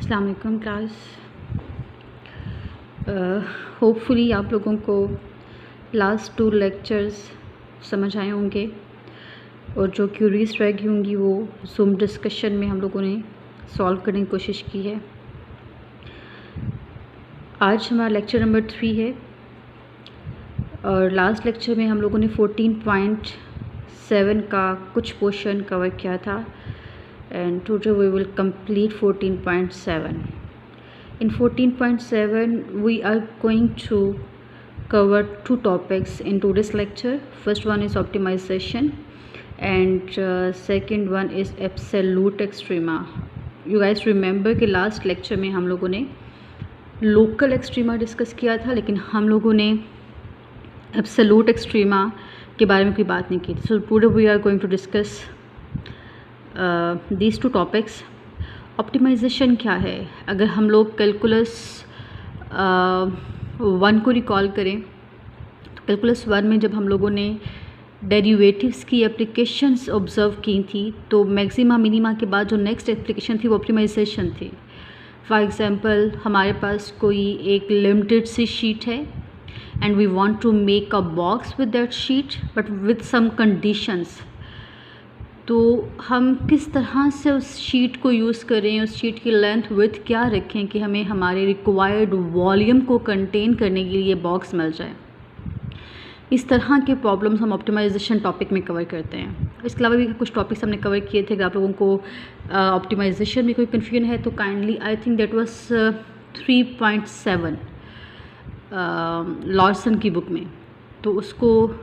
अस्सलाम वालेकुम class. Hopefully आप लोगों को लास्ट 2 लेक्चर्स समझ आए होंगे और जो क्यूरीज रह गई होंगी वो ज़ूम डिस्कशन में हम लोगों ने सॉल्व करने की कोशिश की है। आज हमारा लेक्चर नंबर 3 है और लास्ट लेक्चर में हम लोगों ने 14.7 का कुछ पोर्शन कवर किया था and today we will complete 14.7. In 14.7 we are going to cover 2 topics in today's lecture. First one is optimization and second one is absolute extrema. You guys remember कि last lecture में हम लोगों ने local extrema discuss किया था, लेकिन हम लोगों ने absolute extrema के बारे में कोई बात नहीं की थी. So today we are going to discuss these 2 topics. Optimisation क्या है? अगर हम लोग कैलकुलस 1 को रिकॉल करें तो कैलकुलस 1 में जब हम लोगों ने डेरिवेटिव्स की एप्लीकेशंस ऑब्ज़र्व की थी तो मैक्सिमा मिनिमा के बाद जो नेक्स्ट एप्लीकेशन थी वो ऑप्टिमाइजेशन थी. फॉर एग्ज़ाम्पल हमारे पास कोई एक लिमिटेड सी शीट है and we want to make a box with that sheet but with some conditions. तो हम किस तरह से उस शीट को यूज़ करें, उस शीट की लेंथ विड्थ क्या रखें कि हमें हमारे रिक्वायर्ड वॉल्यूम को कंटेन करने के लिए बॉक्स मिल जाए. इस तरह के प्रॉब्लम्स हम ऑप्टिमाइजेशन टॉपिक में कवर करते हैं. इसके अलावा भी कुछ टॉपिक्स हमने कवर किए थे. अगर आप लोगों को ऑप्टिमाइजेशन में कोई कन्फ्यूजन है तो kindly I think that was 3.7 Larsen की बुक में, तो उसको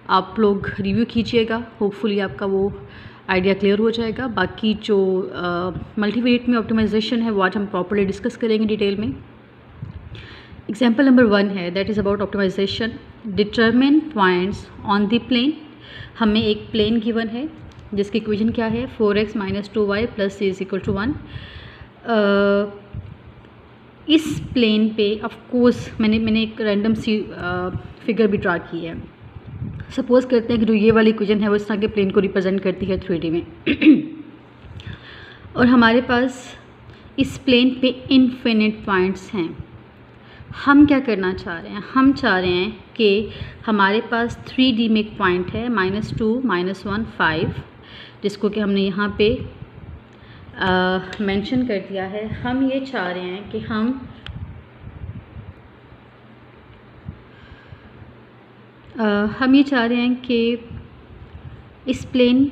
आप लोग रिव्यू कीजिएगा. होपफुली आपका वो आइडिया क्लियर हो जाएगा. बाकी जो मल्टीवेरिएट में ऑप्टिमाइजेशन है वो आज हम प्रॉपर्ली डिस्कस करेंगे डिटेल में. एग्जांपल नंबर 1 है, that is about optimization. Determine points on the plane. हमें एक प्लेन गिवन है जिसकी इक्वेशन क्या है 4x - 2y + c = 1. इस प्लेन पे ऑफ कोर्स मैंने एक रैंडम सी फिगर भी ड्रा की है. सपोज़ करते हैं कि जो ये वाली इक्वेशन है वो इस तरह के प्लेन को रिप्रेजेंट करती है 3D में और हमारे पास इस प्लेन पे इनफिनिट पॉइंट्स हैं. हम क्या करना चाह रहे हैं? हम चाह रहे हैं कि हमारे पास 3D में एक पॉइंट है -2 -1 5, जिसको कि हमने यहाँ पे मेंशन कर दिया है. हम ये चाह रहे हैं कि हम ये चाह रहे हैं कि इस प्लेन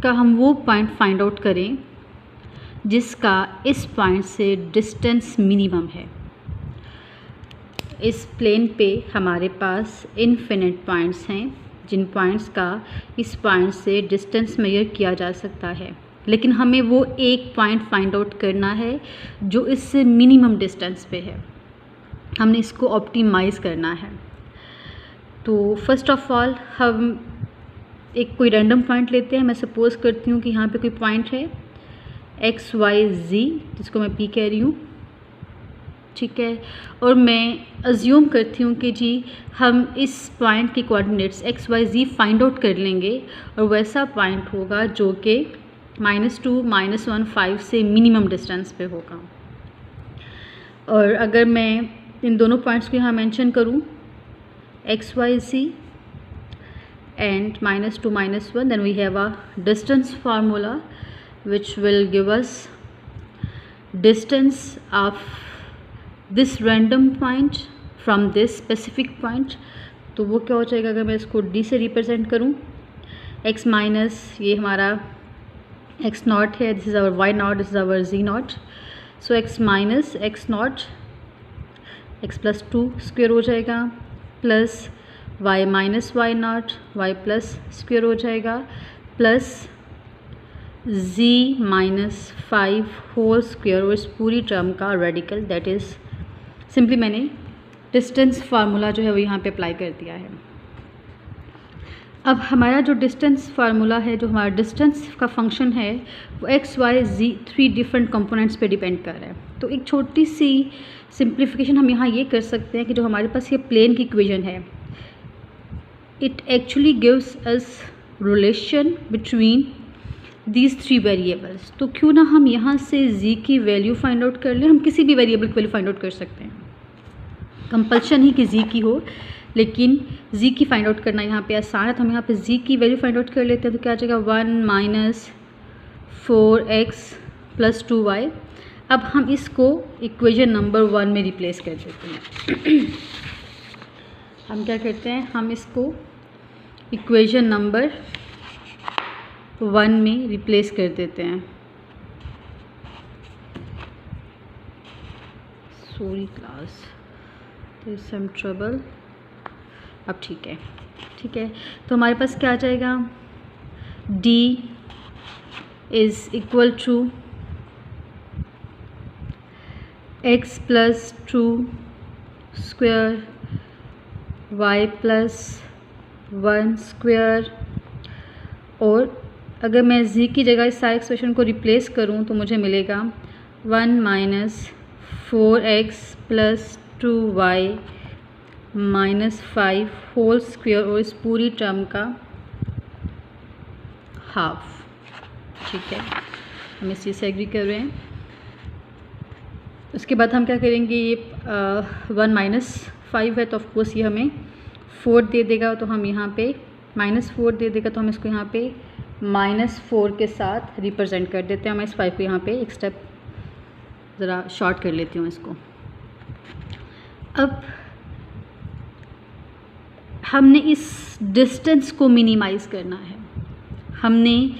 का हम वो पॉइंट फाइंड आउट करें जिसका इस पॉइंट से डिस्टेंस मिनिमम है. इस प्लेन पे हमारे पास इनफिनिट पॉइंट्स हैं जिन पॉइंट्स का इस पॉइंट से डिस्टेंस मेजर किया जा सकता है, लेकिन हमें वो एक पॉइंट फाइंड आउट करना है जो इससे मिनिमम डिस्टेंस पे है. हमने इसको ऑप्टिमाइज़ करना है. तो फर्स्ट ऑफ ऑल हम एक कोई रैंडम पॉइंट लेते हैं. मैं सपोज़ करती हूँ कि यहाँ पे कोई पॉइंट है XYZ जिसको मैं P कह रही हूँ, ठीक है. और मैं अज्यूम करती हूँ कि जी हम इस पॉइंट के कोऑर्डिनेट्स XYZ फाइंड आउट कर लेंगे और वैसा पॉइंट होगा जो कि -2 -1 5 से मिनिमम डिस्टेंस पे होगा. और अगर मैं इन दोनों पॉइंट्स को यहाँ मेंशन करूँ XYZ and -2 -1, then we have a distance formula which will give us distance of this random point from this specific point. तो वो क्या हो जाएगा अगर मैं इसको D से रिप्रेजेंट करूँ? x माइनस ये हमारा x0 है, this is our y0, this is our z0. So x minus x0 x + 2 square हो जाएगा plus y minus y0 y plus square हो जाएगा प्लस z - 5 होल स्क्वेयर और इस पूरी टर्म का रेडिकल. दैट इज़ सिंपली मैंने डिस्टेंस फार्मूला जो है वो यहाँ पे अप्लाई कर दिया है. अब हमारा जो डिस्टेंस फार्मूला है, जो हमारा डिस्टेंस का फंक्शन है वो x y z 3 different components पे डिपेंड कर रहा है. तो एक छोटी सी सिंप्लीफिकेशन हम यहाँ ये कर सकते हैं कि जो हमारे पास ये प्लेन की इक्वेशन है, it actually gives us relation between these 3 variables, तो क्यों ना हम यहाँ से z की वैल्यू फाइंड आउट कर लें। हम किसी भी वेरिएबल की वैल्यू फाइंड आउट कर सकते हैं, कंपल्शन ही कि z की हो, लेकिन z की फाइंड आउट करना यहाँ पे आसान है। तो हम यहाँ पे z की वैल्यू फाइंड आउट कर लेते हैं। तो क्या आ जाएगा 1 माइनस 4x प्लस 2y। अब हम इसको इक्वेशन नंबर 1 में रिप्लेस कर देते हैं। हम क्या करते हैं, हम इसको इक्वेशन नंबर 1 में रिप्लेस कर देते हैं। Sorry class, there is some trouble. अब ठीक है, ठीक है। तो हमारे पास क्या आ जाएगा, d is equal to x plus 2 square y plus 1 square. और अगर मैं z की जगह इस सारे एक्सप्रेशन को रिप्लेस करूं तो मुझे मिलेगा 1 minus 4x plus 2y minus 5 whole square, और इस पूरी टर्म का हाफ। ठीक है, हम इस चीज़ से एग्री कर रहे हैं। उसके बाद हम क्या करेंगे, ये 1 माइनस 5 है तो ऑफकोर्स ये हमें 4 दे देगा। तो हम यहाँ पे -4 दे देगा, तो हम इसको यहाँ पे -4 के साथ रिप्रेजेंट कर देते हैं। मैं इस 5 को यहाँ पे एक स्टेप ज़रा शॉर्ट कर लेती हूँ इसको। अब हमने इस डिस्टेंस को मिनिमाइज़ करना है। हमने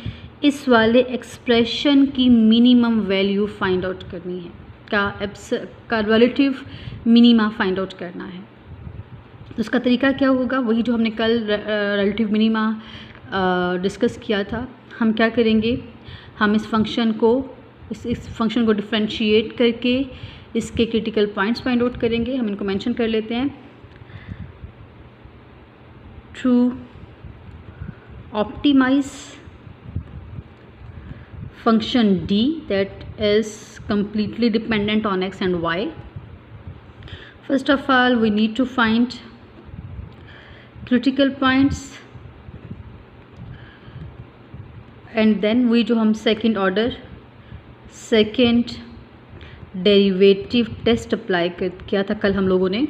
इस वाले एक्सप्रेशन की मिनिमम वैल्यू फाइंड आउट करनी है, का रिलेटिव मिनिमा फाइंड आउट करना है। तो उसका तरीका क्या होगा, वही जो हमने कल रिलेटिव मिनिमा डिस्कस किया था। हम क्या करेंगे, हम इस फंक्शन को डिफरेंशिएट करके इसके क्रिटिकल पॉइंट्स फाइंड आउट करेंगे। हम इनको मेंशन कर लेते हैं। To optimize function d that is completely dependent on x and y, first of all we need to find critical points, and then we जो हम second order second derivative test apply किया था कल हम लोगों ने।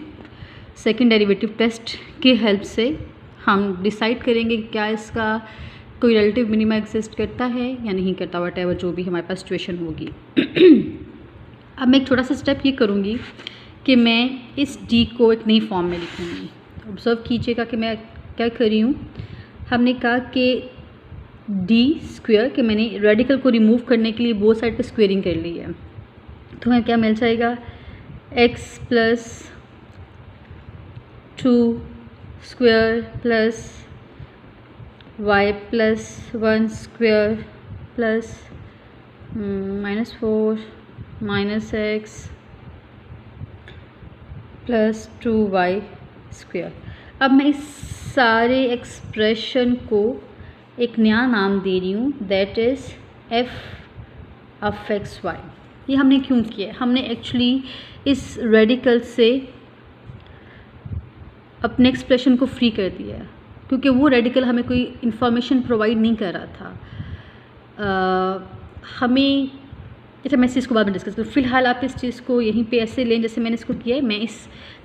सेकेंड डेरिवेटिव टेस्ट की help से हम डिसाइड करेंगे कि क्या इसका कोई रिलेटिव मिनिमा एग्जिस्ट करता है या नहीं करता, वट एवर जो भी हमारे पास सिचुएशन होगी। अब मैं एक छोटा सा स्टेप ये करूँगी कि मैं इस d को एक नई फॉर्म में लिखूँगी। ऑब्जर्व कीजिएगा कि मैं क्या कर रही हूँ। हमने कहा कि d स्क्वायर, कि मैंने रेडिकल को रिमूव करने के लिए बोथ साइड पे स्क्वेयरिंग कर ली है। तो हमें क्या मिल जाएगा, x plus 2 square plus y plus 1 square plus -4 minus x plus 2y square. अब मैं इस सारे एक्सप्रेशन को एक नया नाम दे रही हूँ, that is f of xy। ये हमने क्यों किया है, हमने एक्चुअली इस रेडिकल से अपने एक्सप्रेशन को फ्री कर दिया है, क्योंकि वो रेडिकल हमें कोई इन्फॉर्मेशन प्रोवाइड नहीं कर रहा था। हमें, अच्छा मैं इस चीज़ को बाद में डिस्कस करूँ। फिलहाल आप इस चीज़ को यहीं पे ऐसे लें जैसे मैंने इसको किया है। मैं इस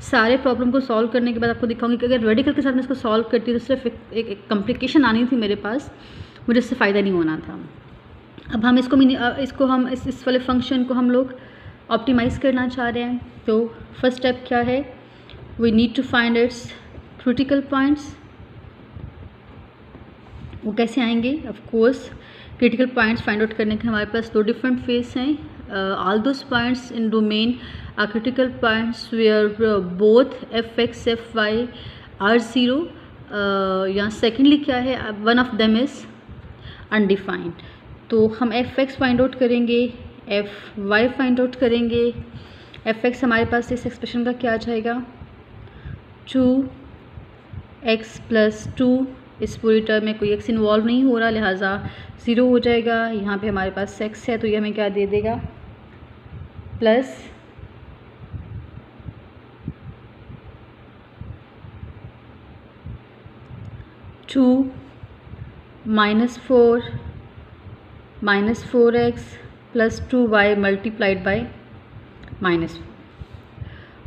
सारे प्रॉब्लम को सॉल्व करने के बाद आपको दिखाऊंगी कि अगर रेडिकल के साथ मैं इसको सॉल्व करती तो सिर्फ एक कॉम्प्लिकेशन आनी थी मेरे पास, मुझे इससे फ़ायदा नहीं होना था। अब हम इसको हम इस वाले फंक्शन को हम लोग ऑप्टिमाइज़ करना चाह रहे हैं। तो फर्स्ट स्टेप क्या है, we need to find its critical points. वो कैसे आएंगे, of course critical points find out करने के हमारे पास 2 डिफरेंट फेस हैं। All those points in domain are critical points where both f(x) fy are 0, या सेकेंडली क्या है, one of them is undefined. तो हम f(x) फाइंड आउट करेंगे, fy फाइंड आउट करेंगे। f(x) हमारे पास इस एक्सप्रेशन का क्या आ जाएगा, 2x प्लस 2, इस पूरी टर्म में कोई x इन्वॉल्व नहीं हो रहा, लिहाजा 0 हो जाएगा। यहाँ पे हमारे पास x है तो ये हमें क्या दे देगा, plus 2 minus 4 -4x + 2y multiplied by -4।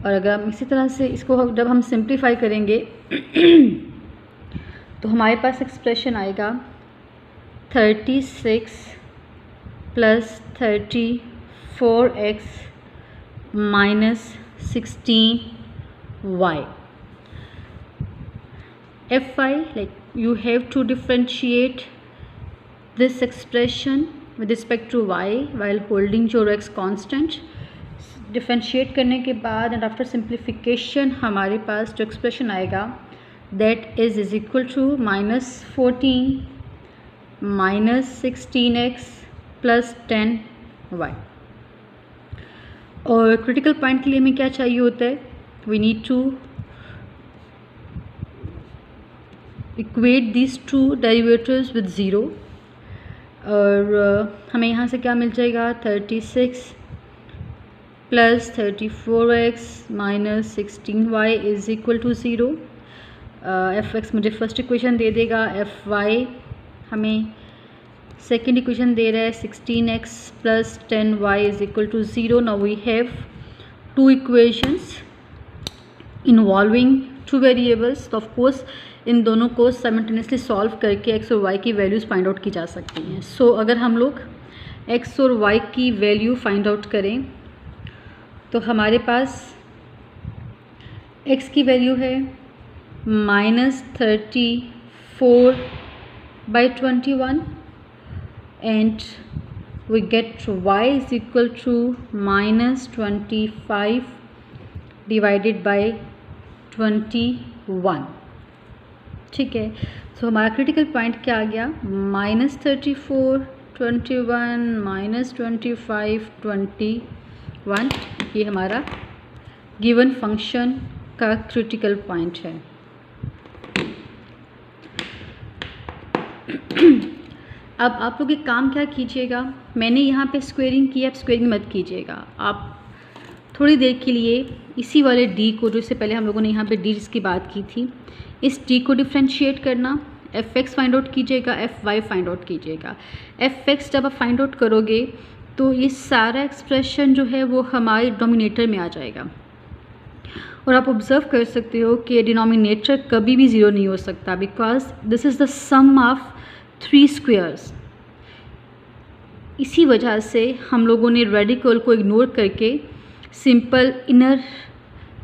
और अगर हम इसी तरह से इसको जब हम सिंप्लीफाई करेंगे तो हमारे पास एक्सप्रेशन आएगा 36 + 34x - 16y। fy, like you have to differentiate this expression with respect to y while holding your x constant। Differentiate करने के बाद एंड आफ्टर सिंप्लीफिकेशन हमारे पास जो एक्सप्रेशन आएगा that is equal to -14 -16x + 10y। और critical point के लिए हमें क्या चाहिए होता है, we need to equate this to derivatives with 0। और हमें यहाँ से क्या मिल जाएगा, 36 + 34x - 16y = 0। fx मुझे फर्स्ट इक्वेशन दे देगा, fy हमें सेकेंड इक्वेशन दे रहा है 16x + 10y = 0। Now we have two equations involving two variables. तो ऑफकोर्स इन दोनों को साइमल्टेनियसली सॉल्व करके x और y की वैल्यूज़ फाइंड आउट की जा सकती हैं। सो अगर हम लोग x और y की वैल्यू फाइंड आउट करें तो हमारे पास x की वैल्यू है -34/21 एंड वी गेट y = -25/21। ठीक है, सो हमारा क्रिटिकल पॉइंट क्या आ गया, -34/21 -25/21। ये हमारा गिवन फंक्शन का क्रिटिकल पॉइंट है। अब आप लोग एक काम क्या कीजिएगा, मैंने यहाँ पे स्क्वेयरिंग की, आप स्क्वेयरिंग मत कीजिएगा। आप थोड़ी देर के लिए इसी वाले d को, जो इससे पहले हम लोगों ने यहाँ पे d जिसकी बात की थी, इस d को डिफ्रेंशिएट करना, fx फाइंड आउट कीजिएगा, fy फाइंड आउट कीजिएगा। fx जब आप फाइंड आउट करोगे तो ये सारा एक्सप्रेशन जो है वो हमारे डिनोमिनेटर में आ जाएगा। और आप ऑब्जर्व कर सकते हो कि डिनोमिनेटर कभी भी ज़ीरो नहीं हो सकता, because this is the sum of 3 squares. इसी वजह से हम लोगों ने रेडिकल को इग्नोर करके सिंपल इनर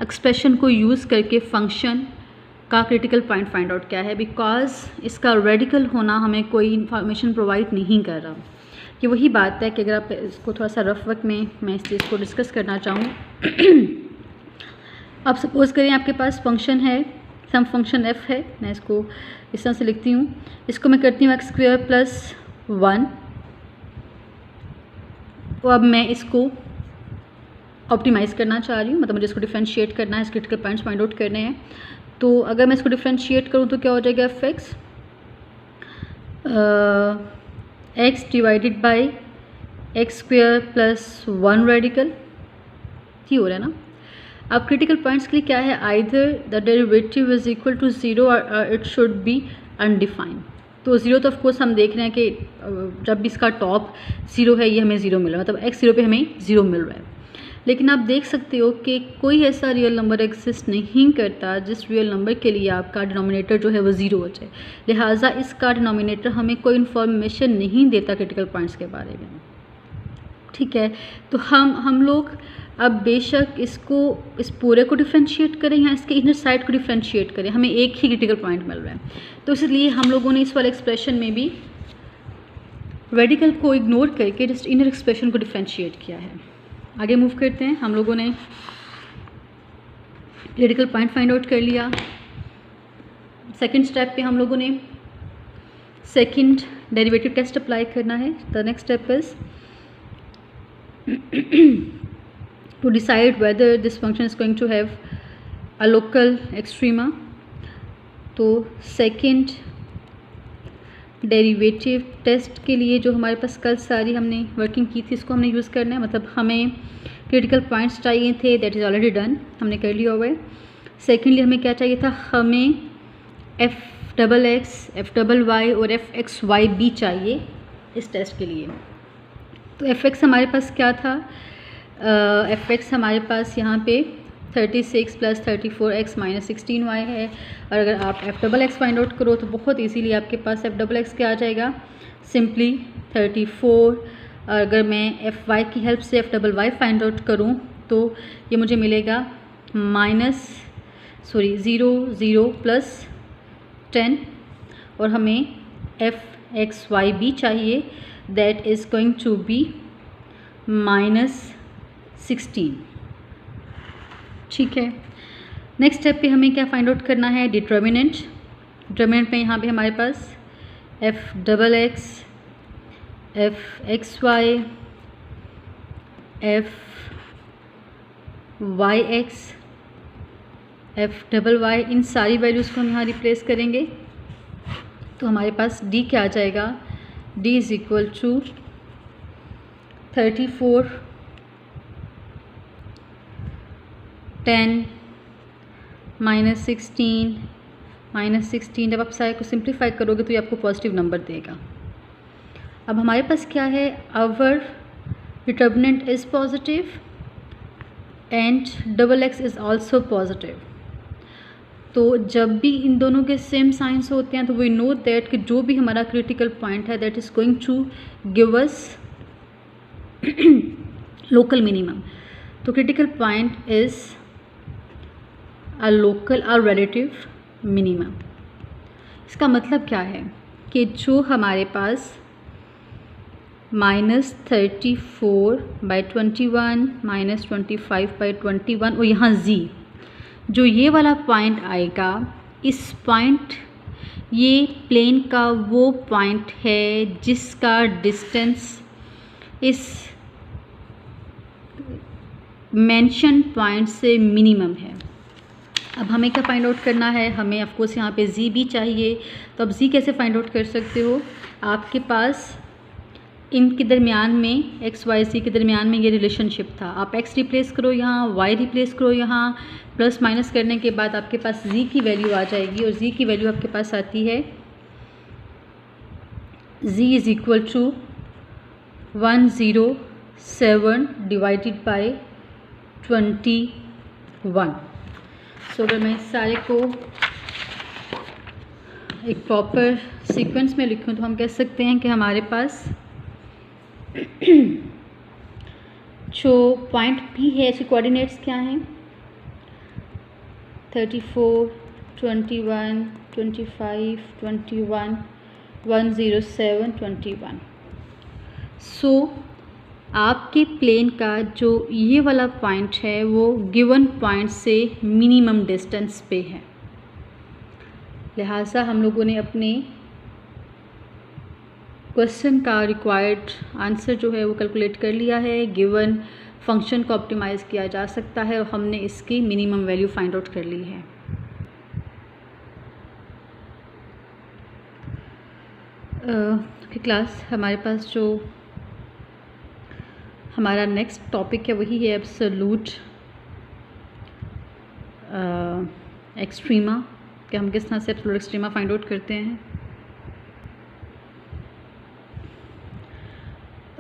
एक्सप्रेशन को यूज़ करके फंक्शन का क्रिटिकल पॉइंट फाइंड आउट किया है, बिकॉज इसका रेडिकल होना हमें कोई इंफॉर्मेशन प्रोवाइड नहीं कर रहा। ये वही बात है कि अगर आप इसको थोड़ा सा रफ वक्त में मैं इस चीज़ को डिस्कस करना चाहूँ। अब सपोज़ करें आपके पास फंक्शन है, सम फंक्शन f है, मैं इसको इस तरह से लिखती हूँ, इसको मैं करती हूँ x² + 1। तो अब मैं इसको ऑप्टिमाइज़ करना चाह रही हूँ, मतलब मुझे इसको डिफ्रेंशिएट करना है, क्रिटिकल पॉइंट्स फाइंड आउट करने हैं। तो अगर मैं इसको डिफ्रेंशिएट करूँ तो क्या हो जाएगा, fx x / x² + 1 रेडिकल, ही हो रहा है ना। अब क्रिटिकल पॉइंट्स के लिए क्या है, either the derivative is equal to 0 और इट शुड बी अनडिफाइंड। तो 0 तो ऑफकोर्स हम देख रहे हैं कि जब भी इसका टॉप 0 है ये हमें 0 मिल रहा है, मतलब x 0 पे हमें 0 मिल रहा है। लेकिन आप देख सकते हो कि कोई ऐसा रियल नंबर एग्जिस्ट नहीं करता जिस रियल नंबर के लिए आपका डिनोमिनेटर जो है वो 0 हो जाए। लिहाजा इसका डिनोमिनेटर हमें कोई इन्फॉर्मेशन नहीं देता क्रिटिकल पॉइंट्स के बारे में। ठीक है, तो हम लोग अब बेशक इसको, इस पूरे को डिफ्रेंशिएट करें या इसके इनर साइड को डिफ्रेंशिएट करें, हमें एक ही क्रिटिकल पॉइंट मिल रहा है। तो इसलिए हम लोगों ने इस वाले एक्सप्रेशन में भी रेडिकल को इग्नोर करके जस्ट इनर एक्सप्रेशन को डिफ्रेंशिएट किया है। आगे मूव करते हैं। हम लोगों ने रेडिकल पॉइंट फाइंड आउट कर लिया। सेकेंड स्टेप पे हम लोगों ने सेकेंड डेरिवेटिव टेस्ट अप्लाई करना है। The next step is to decide whether this function is going to have a local extrema। तो सेकेंड डेरिवेटिव टेस्ट के लिए जो हमारे पास कल सारी हमने वर्किंग की थी इसको हमने यूज़ करना है, मतलब हमें क्रिटिकल पॉइंट्स चाहिए थे, दैट इज़ ऑलरेडी डन, हमने कर लिया हुआ है। सेकेंडली हमें क्या चाहिए था, हमें f XX, f y और f x y भी चाहिए, इस टेस्ट के लिए। तो एफ एक्स हमारे पास क्या था, एफ एक्स हमारे पास यहाँ पे 36 + 34x - 16y है। और अगर आप F double x find out करो तो बहुत इजीली आपके पास एफ डबल एक्स क्या आ जाएगा, सिंपली 34। और अगर मैं एफ वाई की हेल्प से f double y find out करूँ तो ये मुझे मिलेगा 0 0 + 10। और हमें एफ एक्स वाई भी चाहिए, that is going to be -16। ठीक है, नेक्स्ट स्टेप पे हमें क्या फाइंड आउट करना है, डिटर्मिनेंट। डिटर्मिनेंट में यहाँ पे हमारे पास f double x, f x y, f y x, f double y, इन सारी वैल्यूज़ को हम यहाँ रिप्लेस करेंगे। तो हमारे पास डी क्या आ जाएगा, डी इज़ इक्वल टू 34 10 -16 जब आप सारे को सिंप्लीफाई करोगे तो ये आपको पॉजिटिव नंबर देगा। अब हमारे पास क्या है, our determinant is positive and double x is also positive. तो जब भी इन दोनों के सेम साइंस होते हैं तो वी नो दैट कि जो भी हमारा क्रिटिकल पॉइंट है that is going to give us local minimum. तो critical point is a local और रिलेटिव मिनिमम। इसका मतलब क्या है कि जो हमारे पास -34/21 -25/21 और यहाँ z, जो ये वाला पॉइंट आएगा, इस पॉइंट, ये प्लेन का वो पॉइंट है जिसका डिस्टेंस इस मेंशन पॉइंट से मिनिमम है। अब हमें क्या फाइंड आउट करना है, हमें ऑफ कोर्स यहाँ पे z भी चाहिए। तो अब z कैसे फाइंड आउट कर सकते हो, आपके पास इनके दरमियान में x y z के दरमियान में ये रिलेशनशिप था, आप x रिप्लेस करो यहाँ, y रिप्लेस करो यहाँ, प्लस माइनस करने के बाद आपके पास z की वैल्यू आ जाएगी। और z की वैल्यू आपके पास आती है z is equal to 107 divided by 21। So अगर मैं इस सारे को एक प्रॉपर सीक्वेंस में लिखूं तो हम कह सकते हैं कि हमारे पास जो पॉइंट P है इसके कोऑर्डिनेट्स क्या हैं, 34 21 25 21 107 21। सो आपके प्लेन का जो ये वाला पॉइंट है वो गिवन पॉइंट से मिनिमम डिस्टेंस पे है। लिहाजा हम लोगों ने अपने क्वेश्चन का रिक्वायर्ड आंसर जो है वो कैलकुलेट कर लिया है। गिवन फंक्शन को ऑप्टिमाइज़ किया जा सकता है और हमने इसकी मिनिमम वैल्यू फाइंड आउट कर ली है। क्लास हमारे पास जो हमारा नेक्स्ट टॉपिक है वही है एब्सोल्यूट एक्सट्रीमा, कि हम किस तरह से एब्सोल्यूट एक्सट्रीमा फाइंड आउट करते हैं।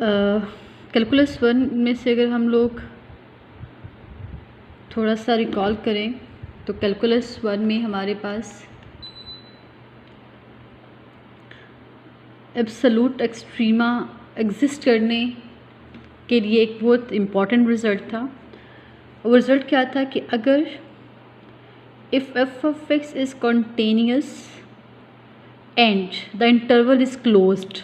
कैलकुलस 1 में से अगर हम लोग थोड़ा सा रिकॉल करें तो कैलकुलस 1 में हमारे पास एब्सोल्यूट एक्सट्रीमा एग्जिस्ट करने के लिए एक बहुत इम्पॉर्टेंट रिज़ल्ट था। वो रिज़ल्ट क्या था कि अगर if f of x is continuous and the interval is closed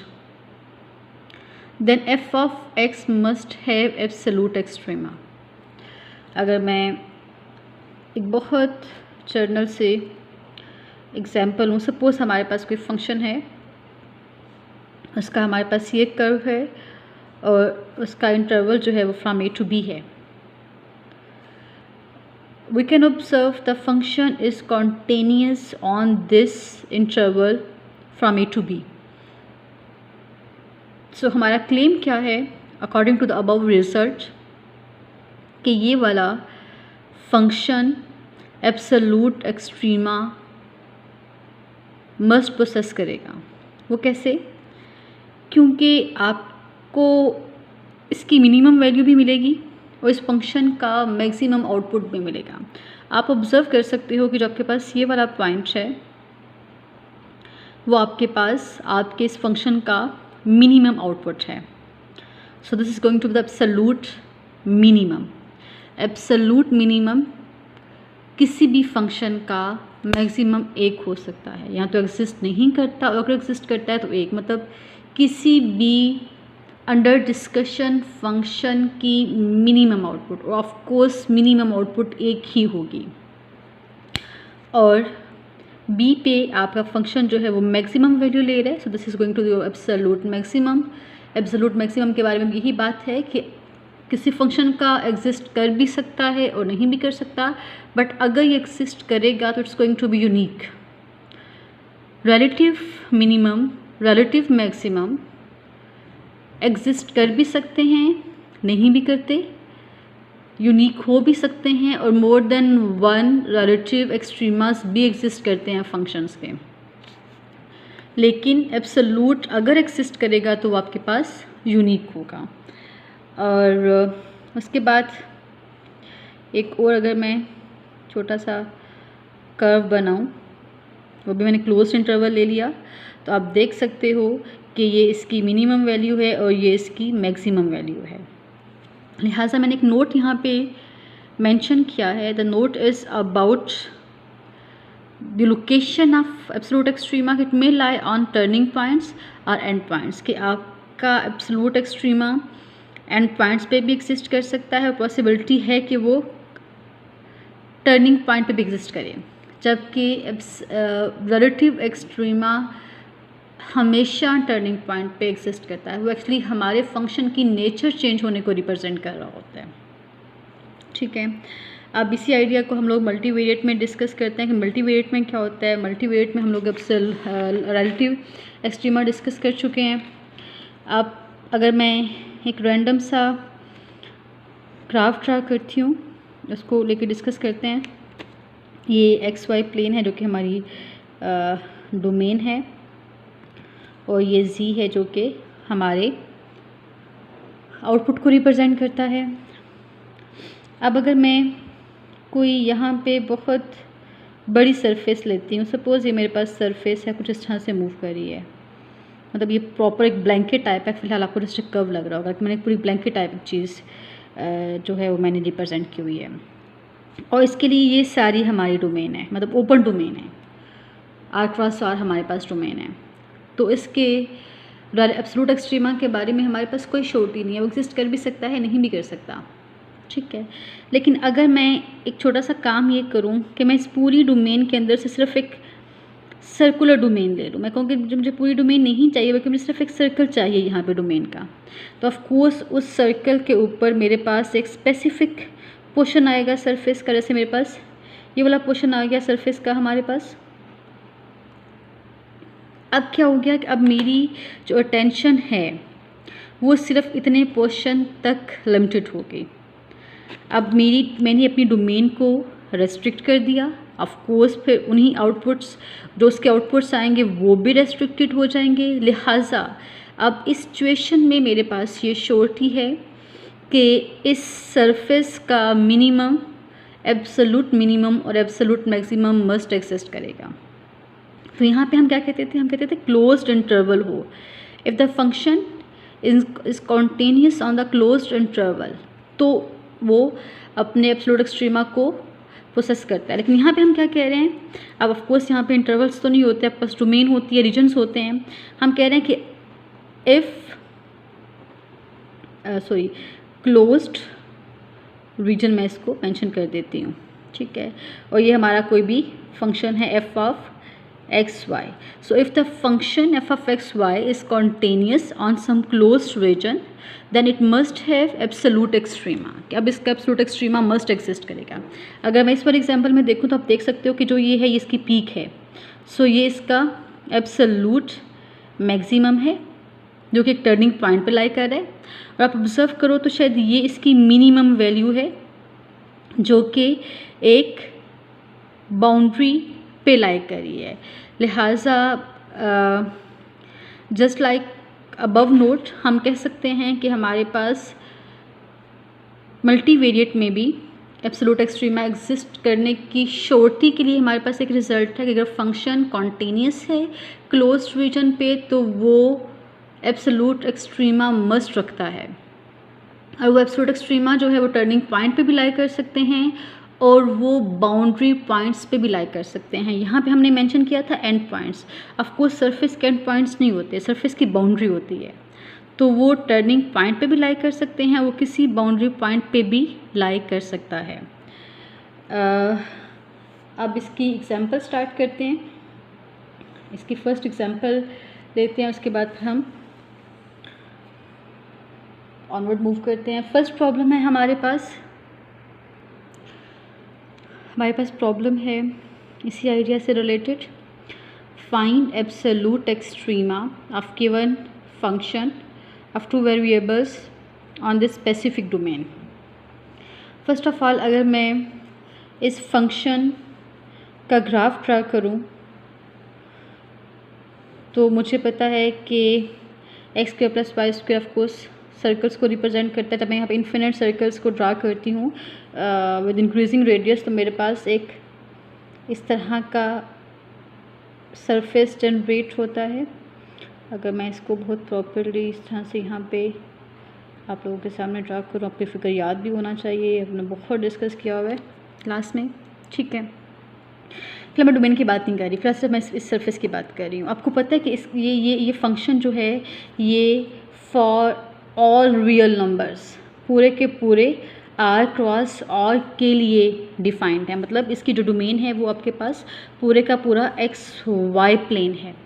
then f of x must have absolute extrema. अगर मैं एक बहुत जर्नल से एग्जांपल लूँ, सपोज़ हमारे पास कोई फंक्शन है, उसका हमारे पास ये कर्व है और उसका इंटरवल जो है वो फ्रॉम ए टू बी है। We can observe the function is continuous on this interval from a to b. So हमारा क्लेम क्या है according to the above result, कि ये वाला function absolute extrema must possess करेगा। वो कैसे, क्योंकि आपको इसकी मिनिमम वैल्यू भी मिलेगी और इस फंक्शन का मैक्सिमम आउटपुट भी मिलेगा। आप ऑब्ज़र्व कर सकते हो कि जो आपके पास ये वाला पॉइंट है वो आपके पास आपके इस फंक्शन का मिनिमम आउटपुट है। So this is going to be the absolute minimum. Absolute minimum किसी भी फंक्शन का मैक्सिमम एक हो सकता है, या तो एग्जिस्ट नहीं करता, और अगर एग्जिस्ट करता है तो एक, मतलब किसी भी अंडर डिस्कशन फंक्शन की मिनिमम आउटपुट, और ऑफ कोर्स मिनिमम आउटपुट एक ही होगी। और बी पे आपका फंक्शन जो है वो मैक्सिमम वैल्यू ले रहा है, so this is going to the absolute maximum. Absolute maximum के बारे में यही बात है कि किसी फंक्शन का एग्जिस्ट कर भी सकता है और नहीं भी कर सकता, बट अगर ये एग्जिस्ट करेगा तो it's going to be unique. Relative minimum, relative maximum exist कर भी सकते हैं, नहीं भी करते, यूनिक हो भी सकते हैं, और मोर देन वन रिलेटिव एक्सट्रीमास भी एग्जिस्ट करते हैं फंक्शंस के। लेकिन एब्सोल्यूट अगर एग्जिस्ट करेगा तो वो आपके पास यूनिक होगा। और उसके बाद एक और अगर मैं छोटा सा कर्व बनाऊं, वो भी मैंने क्लोज्ड इंटरवल ले लिया, तो आप देख सकते हो कि ये इसकी मिनिमम वैल्यू है और ये इसकी मैक्सिमम वैल्यू है। लिहाजा मैंने एक नोट यहाँ पे मेंशन किया है। The note is about the location of absolute extrema. It may lie on turning points और एंड पॉइंट्स, कि आपका एब्सोल्यूट एक्सट्रीमा एंड पॉइंट्स पे भी एग्जिस्ट कर सकता है, और पॉसिबिलिटी है कि वो टर्निंग पॉइंट पे भी एग्जिस्ट करे, जबकि रिलेटिव एक्सट्रीमा हमेशा टर्निंग पॉइंट पे एग्जिस्ट करता है। वो एक्चुअली हमारे फंक्शन की नेचर चेंज होने को रिप्रेजेंट कर रहा होता है। ठीक है, अब इसी आइडिया को हम लोग मल्टीवेरिएट में डिस्कस करते हैं कि मल्टीवेरिएट में क्या होता है। मल्टीवेरिएट में हम लोग अब रिलेटिव एक्सट्रीमा डिस्कस कर चुके हैं। अब अगर मैं एक रैंडम सा ग्राफ ड्रा करती हूँ, उसको लेके डिस्कस करते हैं। ये एक्स वाई प्लेन है जो कि हमारी डोमेन है, और ये जी है जो कि हमारे आउटपुट को रिप्रेजेंट करता है। अब अगर मैं कोई यहाँ पे बहुत बड़ी सरफेस लेती हूँ, सपोज़ ये मेरे पास सरफेस है, कुछ इस तरह से मूव कर रही है, मतलब ये प्रॉपर एक ब्लैंकेट टाइप है। फिलहाल आपको जैसे कर्व लग रहा होगा कि मैंने पूरी ब्लैंकेट टाइप चीज़ जो है वो मैंने रिप्रेजेंट की हुई है, और इसके लिए ये सारी हमारी डोमेन है, मतलब ओपन डोमेन है, आर क्रॉस आर हमारे पास डोमेन है। तो इसके एब्सोल्यूट एक्सट्रीमा के बारे में हमारे पास कोई श्योरिटी नहीं है, वो एग्जिस्ट कर भी सकता है, नहीं भी कर सकता। ठीक है, लेकिन अगर मैं एक छोटा सा काम ये करूं कि मैं इस पूरी डोमेन के अंदर से सिर्फ एक सर्कुलर डोमेन ले लूँ, मैं कहूँ कि मुझे पूरी डोमेन नहीं चाहिए बल्कि मुझे सिर्फ एक सर्कल चाहिए यहाँ पे डोमेन का, तो ऑफ कोर्स उस सर्कल के ऊपर मेरे पास एक स्पेसिफिक पोर्शन आएगा सरफेस का। जैसे मेरे पास ये वाला पोर्शन आ गया सरफेस का हमारे पास। अब क्या हो गया कि अब मेरी जो अटेंशन है वो सिर्फ इतने पोर्शन तक लिमिटेड हो गई। अब मैंने अपनी डोमेन को रेस्ट्रिक्ट कर दिया। ऑफ कोर्स फिर उन्हीं आउटपुट्स जो उसके आउटपुट्स आएंगे वो भी रेस्ट्रिक्टेड हो जाएंगे। लिहाजा अब इस सिचुएशन में मेरे पास ये श्योरिटी है कि इस सरफेस का मिनिमम, एब्सोल्यूट मिनिमम और एब्सोल्यूट मैक्सिमम मस्ट एग्जिस्ट करेगा। तो यहाँ पे हम क्या कहते थे, हम कहते थे क्लोज्ड इंटरवल हो। If the function is continuous on the closed interval, तो वो अपने एब्सोल्यूट एक्सट्रीमा को प्रोसेस करता है। लेकिन यहाँ पे हम क्या कह रहे हैं, अब ऑफ कोर्स यहाँ पे इंटरवल्स तो नहीं होते, आपके पास डोमेन होती है, रीजन्स होते हैं। हम कह रहे हैं कि क्लोज्ड रीजन, मैं इसको मेंशन कर देती हूँ। ठीक है, और ये हमारा कोई भी फंक्शन है f of x y. So if the function f of x y is continuous on some closed region then it must have absolute extrema. कि अब इसका एब्सोल्यूट एक्सट्रीमा मस्ट एग्जिस्ट करेगा। अगर मैं इस पर एग्जांपल में देखूँ तो आप देख सकते हो कि जो ये है ये इसकी पीक है, सो ये इसका एब्सोल्यूट मैक्सिमम है जो कि एक टर्निंग पॉइंट पे लाई कर रहा है। और आप ऑब्जर्व करो तो शायद ये इसकी मिनिमम वैल्यू है जो कि एक बाउंड्री पे लाई कर रही है। लिहाजा जस्ट लाइक अबव नोट हम कह सकते हैं कि हमारे पास मल्टीवेरिएट में भी एब्सोल्यूट एक्सट्रीमा एग्जिस्ट करने की श्योरिटी के लिए हमारे पास एक रिजल्ट है कि अगर फंक्शन कॉन्टीन्यूस है क्लोज रीजन पे तो वो एब्सोल्यूट एक्सट्रीमा मस्ट रखता है, और वो एब्सोल्यूट एक्सट्रीमा जो है वो टर्निंग पॉइंट पे भी लाई कर सकते हैं और वो बाउंड्री पॉइंट्स पे भी लाई कर सकते हैं। यहाँ पे हमने मेंशन किया था and points, of course surface के एंड पॉइंट्स नहीं होते, सरफेस की बाउंड्री होती है, तो वो टर्निंग पॉइंट पे भी लाई कर सकते हैं, वो किसी बाउंड्री पॉइंट पे भी लाई कर सकता है। अब इसकी एग्जांपल स्टार्ट करते हैं। इसकी फर्स्ट एग्जांपल लेते हैं, उसके बाद फिर हम ऑनवर्ड मूव करते हैं। फर्स्ट प्रॉब्लम है हमारे पास प्रॉब्लम है इसी आइडिया से related. Find absolute extrema of given function of two variables on this specific domain। First of all अगर मैं इस फंक्शन का ग्राफ ड्रा करूं तो मुझे पता है कि x square plus y square of course circles को रिप्रेजेंट करता है। जब मैं यहाँ पे इन्फिनिट सर्कल्स को ड्रा करती हूँ विद इंक्रीजिंग रेडियस, तो मेरे पास एक इस तरह का सरफेस जनरेट होता है। अगर मैं इसको बहुत प्रॉपरली इस तरह से यहाँ पे आप लोगों के सामने ड्रा करूँ, आपकी फिक्र याद भी होना चाहिए, हमने बहुत डिस्कस किया हुआ है क्लास में, ठीक है। फिर मैं डोमेन की बात नहीं कर रही, फिर सिर्फ मैं इस सरफेस की बात कर रही हूँ। आपको पता है कि इस ये फंक्शन जो है ये फॉर ऑल रियल नंबर्स, पूरे के पूरे आर क्रॉस ऑल के लिए डिफाइंड है। मतलब इसकी जो डोमेन है वो आपके पास पूरे का पूरा एक्स वाई प्लेन है।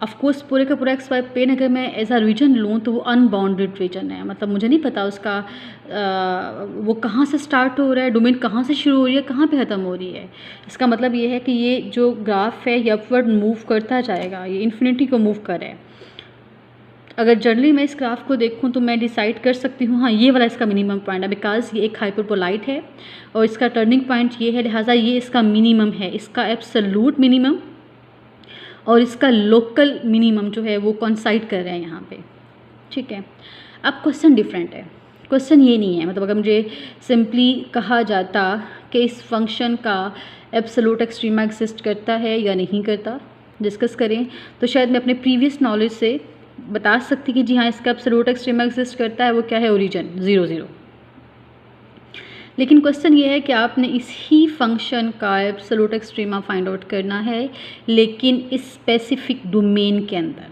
ऑफ कोर्स पूरे का पूरा एक्स वाई प्लेन अगर मैं एज अ रीजन लूँ तो वो अनबाउंडेड रीजन है। मतलब मुझे नहीं पता उसका वो कहाँ से स्टार्ट हो रहा है, डोमेन कहाँ से शुरू हो रही है, कहाँ पे ख़त्म हो रही है। इसका मतलब ये है कि ये जो ग्राफ है ये अपवर्ड मूव करता जाएगा, ये इन्फिनिटी को मूव कर रहा है। अगर जनरली मैं इस ग्राफ को देखूं तो मैं डिसाइड कर सकती हूँ हाँ ये वाला इसका मिनिमम पॉइंट है, बिकॉज ये एक हाइपरबोलाइड है और इसका टर्निंग पॉइंट ये है, लिहाजा ये इसका मिनिमम है, इसका एब्सोल्यूट मिनिमम और इसका लोकल मिनिमम जो है वो कोइंसाइड कर रहे हैं यहाँ पे, ठीक है। अब क्वेश्चन डिफरेंट है, क्वेश्चन ये नहीं है, मतलब अगर मुझे सिंपली कहा जाता कि इस फंक्शन का एब्सोल्यूट एक्सट्रीमा एग्जिस्ट करता है या नहीं करता, डिस्कस करें, तो शायद मैं अपने प्रीवियस नॉलेज से बता सकती कि जी हाँ इसका एब्सोल्यूट एक्सट्रीमा एग्जिस्ट करता है। वो क्या है, ओरिजिन 0 0। लेकिन क्वेश्चन ये है कि आपने इसी फंक्शन का एब्सोल्यूट एक्सट्रीमा फाइंड आउट करना है, लेकिन इस स्पेसिफिक डोमेन के अंदर।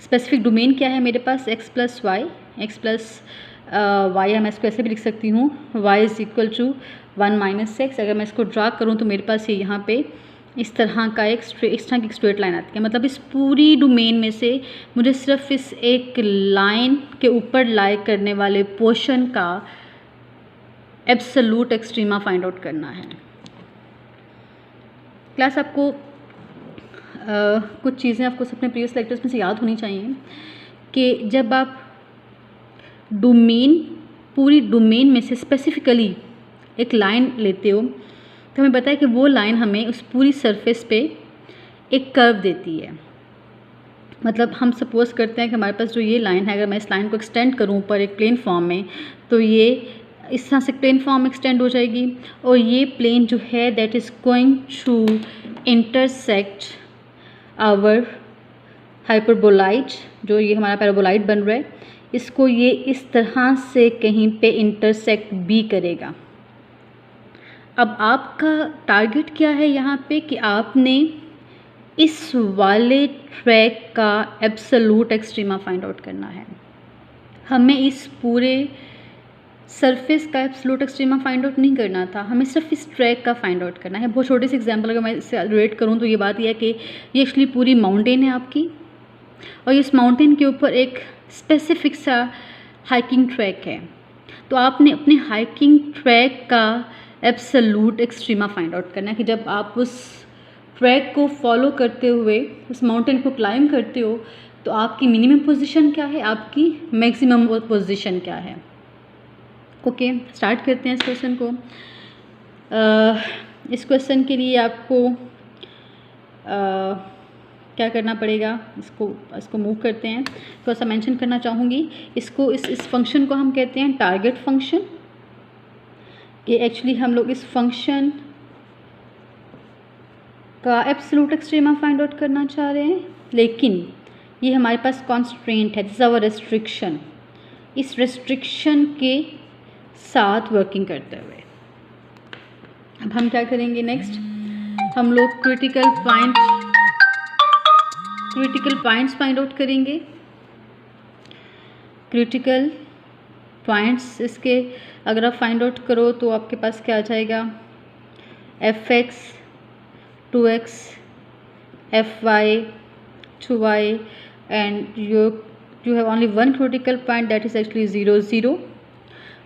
स्पेसिफिक डोमेन क्या है मेरे पास, x plus y, x plus y, मैं इसको ऐसे भी लिख सकती हूँ y is equal to 1 minus x. अगर मैं इसको ड्रा करूँ तो मेरे पास ये यहाँ पे इस तरह का इस तरह की स्ट्रेट लाइन आती है। मतलब इस पूरी डोमेन में से मुझे सिर्फ इस एक लाइन के ऊपर लाई करने वाले पोर्शन का एब्सोल्यूट एक्सट्रीमा फाइंड आउट करना है। क्लास आपको कुछ चीज़ें आपको अपने प्रीवियस लेक्चर्स में से याद होनी चाहिए कि जब आप डोमेन पूरी डोमेन में से स्पेसिफिकली एक लाइन लेते हो तो हमें पता है कि वो लाइन हमें उस पूरी सरफेस पे एक कर्व देती है। मतलब हम सपोज करते हैं कि हमारे पास जो ये लाइन है, अगर मैं इस लाइन को एक्सटेंड करूँ ऊपर एक प्लेन फॉर्म में, तो ये इस तरह से प्लेन फॉर्म में एक्सटेंड हो जाएगी और ये प्लेन जो है that is going to intersect our hyperboloid, जो ये हमारा पैराबोलाइड बन रहा है, इसको ये इस तरह से कहीं पे इंटरसेक्ट भी करेगा। अब आपका टारगेट क्या है यहाँ पे कि आपने इस वाले ट्रैक का एब्सोल्यूट एक्सट्रीमा फाइंड आउट करना है। हमें इस पूरे सरफेस का एब्सोल्यूट एक्सट्रीमा फाइंड आउट नहीं करना था, हमें सिर्फ इस ट्रैक का फाइंड आउट करना है। बहुत छोटे से एग्जांपल अगर मैं इससे रिलेट करूँ तो ये बात यह है कि ये एक्चुअली पूरी माउंटेन है आपकी, और इस माउंटेन के ऊपर एक स्पेसिफिक सा हाइकिंग ट्रैक है। तो आपने अपने हाइकिंग ट्रैक का एब्सोल्यूट एक्सट्रीमा फाइंड आउट करना है कि जब आप उस ट्रैक को फॉलो करते हुए उस माउंटेन को क्लाइंब करते हो तो आपकी मिनिमम पोजीशन क्या है, आपकी मैक्सिमम पोजीशन क्या है। ओके, स्टार्ट करते हैं इस क्वेश्चन को। इस क्वेश्चन के लिए आपको क्या करना पड़ेगा, इसको मूव करते हैं। थोड़ा सा मेंशन करना चाहूँगी, इसको इस फंक्शन को हम कहते हैं टारगेट फंक्शन। ये एक्चुअली हम लोग इस फंक्शन का एब्सोल्यूट एक्सट्रीमा फाइंड आउट करना चाह रहे हैं, लेकिन ये हमारे पास कॉन्स्ट्रेंट है, दिस इज आवर रेस्ट्रिक्शन। इस रेस्ट्रिक्शन के साथ वर्किंग करते हुए अब हम क्या करेंगे, नेक्स्ट हम लोग क्रिटिकल पॉइंट्स फाइंड आउट करेंगे। क्रिटिकल पॉइंट्स इसके अगर आप फाइंड आउट करो तो आपके पास क्या आ जाएगा, fx 2x fy 2y and you have only one critical point that is actually 0 0।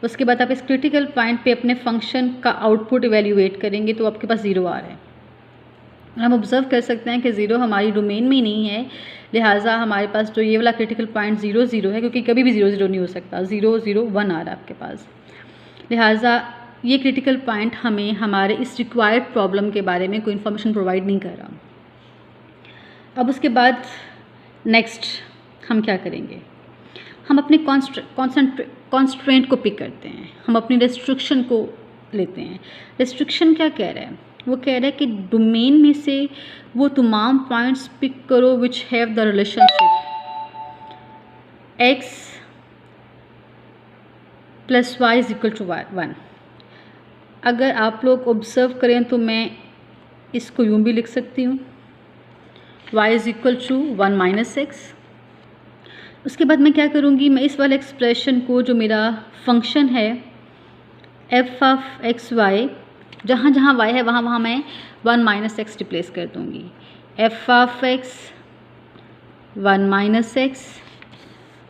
उसके बाद आप इस क्रिटिकल पॉइंट पे अपने फंक्शन का आउटपुट इवेल्युएट करेंगे तो आपके पास 0 आ रहा है। हम ऑब्जर्व कर सकते हैं कि 0 हमारी डोमेन में नहीं है, लिहाजा हमारे पास जो ये वाला क्रिटिकल पॉइंट 0 0 है, क्योंकि कभी भी 0 0 नहीं हो सकता, 0 0 1 आ रहा है आपके पास। लिहाजा ये क्रिटिकल पॉइंट हमें हमारे इस रिक्वायर्ड प्रॉब्लम के बारे में कोई इन्फॉर्मेशन प्रोवाइड नहीं कर रहा। अब उसके बाद नेक्स्ट हम क्या करेंगे, हम अपने कॉन्स्ट्रेंट को पिक करते हैं, हम अपनी रेस्ट्रिक्शन को लेते हैं। रेस्ट्रिक्शन क्या कह रहा है, वो कह रहा है कि डोमेन में से वो तमाम पॉइंट्स पिक करो which have the relationship x plus y is equal to 1। अगर आप लोग ऑब्जर्व करें तो मैं इसको यूँ भी लिख सकती हूँ, y is equal to 1 minus x. उसके बाद मैं क्या करूँगी, मैं इस वाले एक्सप्रेशन को जो मेरा फंक्शन है f ऑफ एक्स वाई, जहाँ जहाँ y है वहाँ वहाँ मैं 1 माइनस एक्स रिप्लेस कर दूँगी। f of x 1 minus x,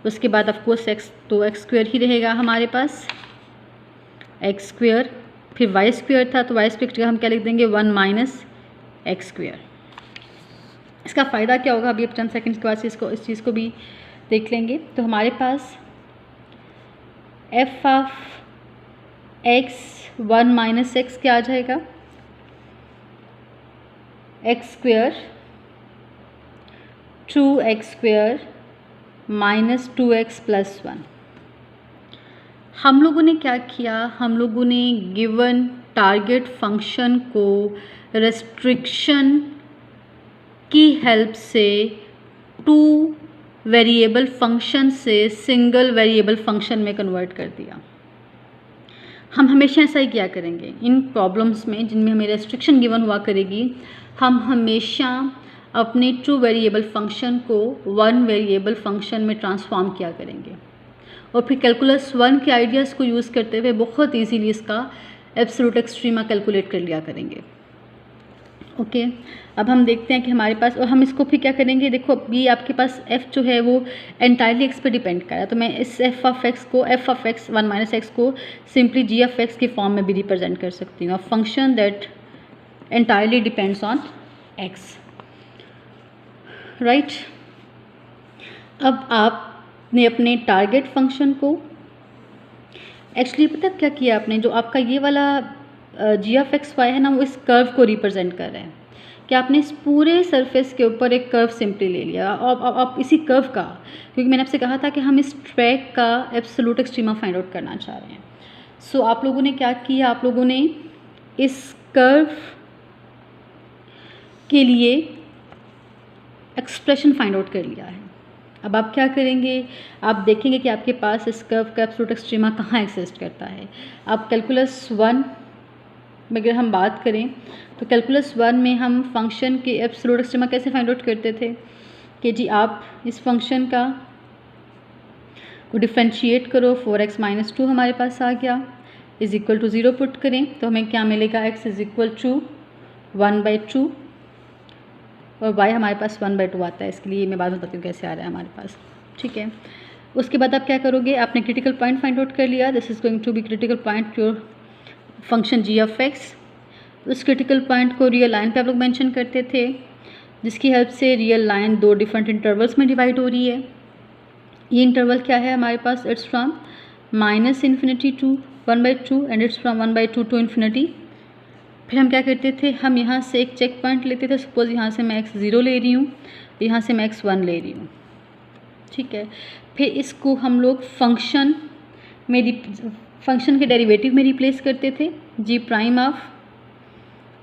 उसके बाद ऑफ कोर्स x तो एक्स स्क्वायर ही रहेगा हमारे पास, एक्स स्क्वायर, फिर वाई स्क्वायर था तो वाई स्क्वायर की जगह हम क्या लिख देंगे 1 माइनस एक्स स्क्वायर। इसका फ़ायदा क्या होगा अभी अब चंद सेकंड्स के बाद इस चीज़ को भी देख लेंगे। तो हमारे पास f of x 1 minus x क्या आ जाएगा, x square 2x square minus 2x plus 1। हम लोगों ने क्या किया, हम लोगों ने गिवन टारगेट फंक्शन को रेस्ट्रिक्शन की हेल्प से 2 वेरिएबल फंक्शन से सिंगल वेरिएबल फंक्शन में कन्वर्ट कर दिया। हम हमेशा ऐसा ही किया करेंगे इन प्रॉब्लम्स में जिनमें हमें रेस्ट्रिक्शन गिवन हुआ करेगी, हम हमेशा अपने 2 वेरिएबल फंक्शन को 1 वेरिएबल फंक्शन में ट्रांसफॉर्म किया करेंगे और फिर कैलकुलस 1 के आइडियाज़ को यूज़ करते हुए बहुत इजीली इसका एब्सोल्यूट एक्सट्रीमा कैलकुलेट कर लिया करेंगे। ओके, अब हम देखते हैं कि हमारे पास, और हम इसको फिर क्या करेंगे, देखो ये आपके पास f जो है वो एंटायरली x पे डिपेंड कर रहा है, तो मैं इस f of x 1 minus x को सिंपली g ऑफ x के फॉर्म में भी रिप्रेजेंट कर सकती हूँ, function that entirely depends on x, right. अब आपने अपने टारगेट फंक्शन को एक्चुअली पता क्या किया आपने, जो आपका ये वाला g ऑफ एक्स वाई है ना, वो इस कर्व को रिप्रेजेंट कर रहे हैं कि आपने इस पूरे सरफेस के ऊपर एक कर्व सिंपली ले लिया। अब आप इसी कर्व का, क्योंकि मैंने आपसे कहा था कि हम इस ट्रैक का एब्सोल्यूट एक्सट्रीमा फाइंड आउट करना चाह रहे हैं, सो आप लोगों ने क्या किया, आप लोगों ने इस कर्व के लिए एक्सप्रेशन फाइंड आउट कर लिया है। अब आप क्या करेंगे, आप देखेंगे कि आपके पास इस कर्व का एब्सोल्यूट एक्सट्रीमा कहाँ एग्जिस्ट करता है। आप कैलकुलस 1 में अगर हम बात करें तो कैलकुलस 1 में हम फंक्शन के एब्सोल्यूट एक्सट्रीमा कैसे फाइंड आउट करते थे कि जी आप इस फंक्शन का को डिफ्रेंशिएट करो, 4x माइनस 2 हमारे पास आ गया, इज इक्वल टू 0 पुट करें तो हमें क्या मिलेगा, x इज इक्वल टू 1/2 और y हमारे पास 1/2 आता है। इसके लिए मैं बाद में बताती हूँ कैसे आ रहा है हमारे पास, ठीक है। उसके बाद आप क्या करोगे, आपने क्रिटिकल पॉइंट फाइंड आउट कर लिया, this is going to be critical point your function g of x। उस क्रिटिकल पॉइंट को रियल लाइन पे आप लोग मेंशन करते थे, जिसकी हेल्प से रियल लाइन 2 डिफरेंट इंटरवल्स में डिवाइड हो रही है। ये इंटरवल क्या है हमारे पास, it's from -∞ to 1/2 and it's from 1/2 to infinity. फिर हम क्या करते थे, हम यहाँ से एक चेक पॉइंट लेते थे, सपोज यहाँ से मैं x 0 ले रही हूँ यहाँ से मैं x1 ले रही हूँ, ठीक है। फिर इसको हम लोग फंक्शन के डेरिवेटिव में रिप्लेस करते थे। g prime of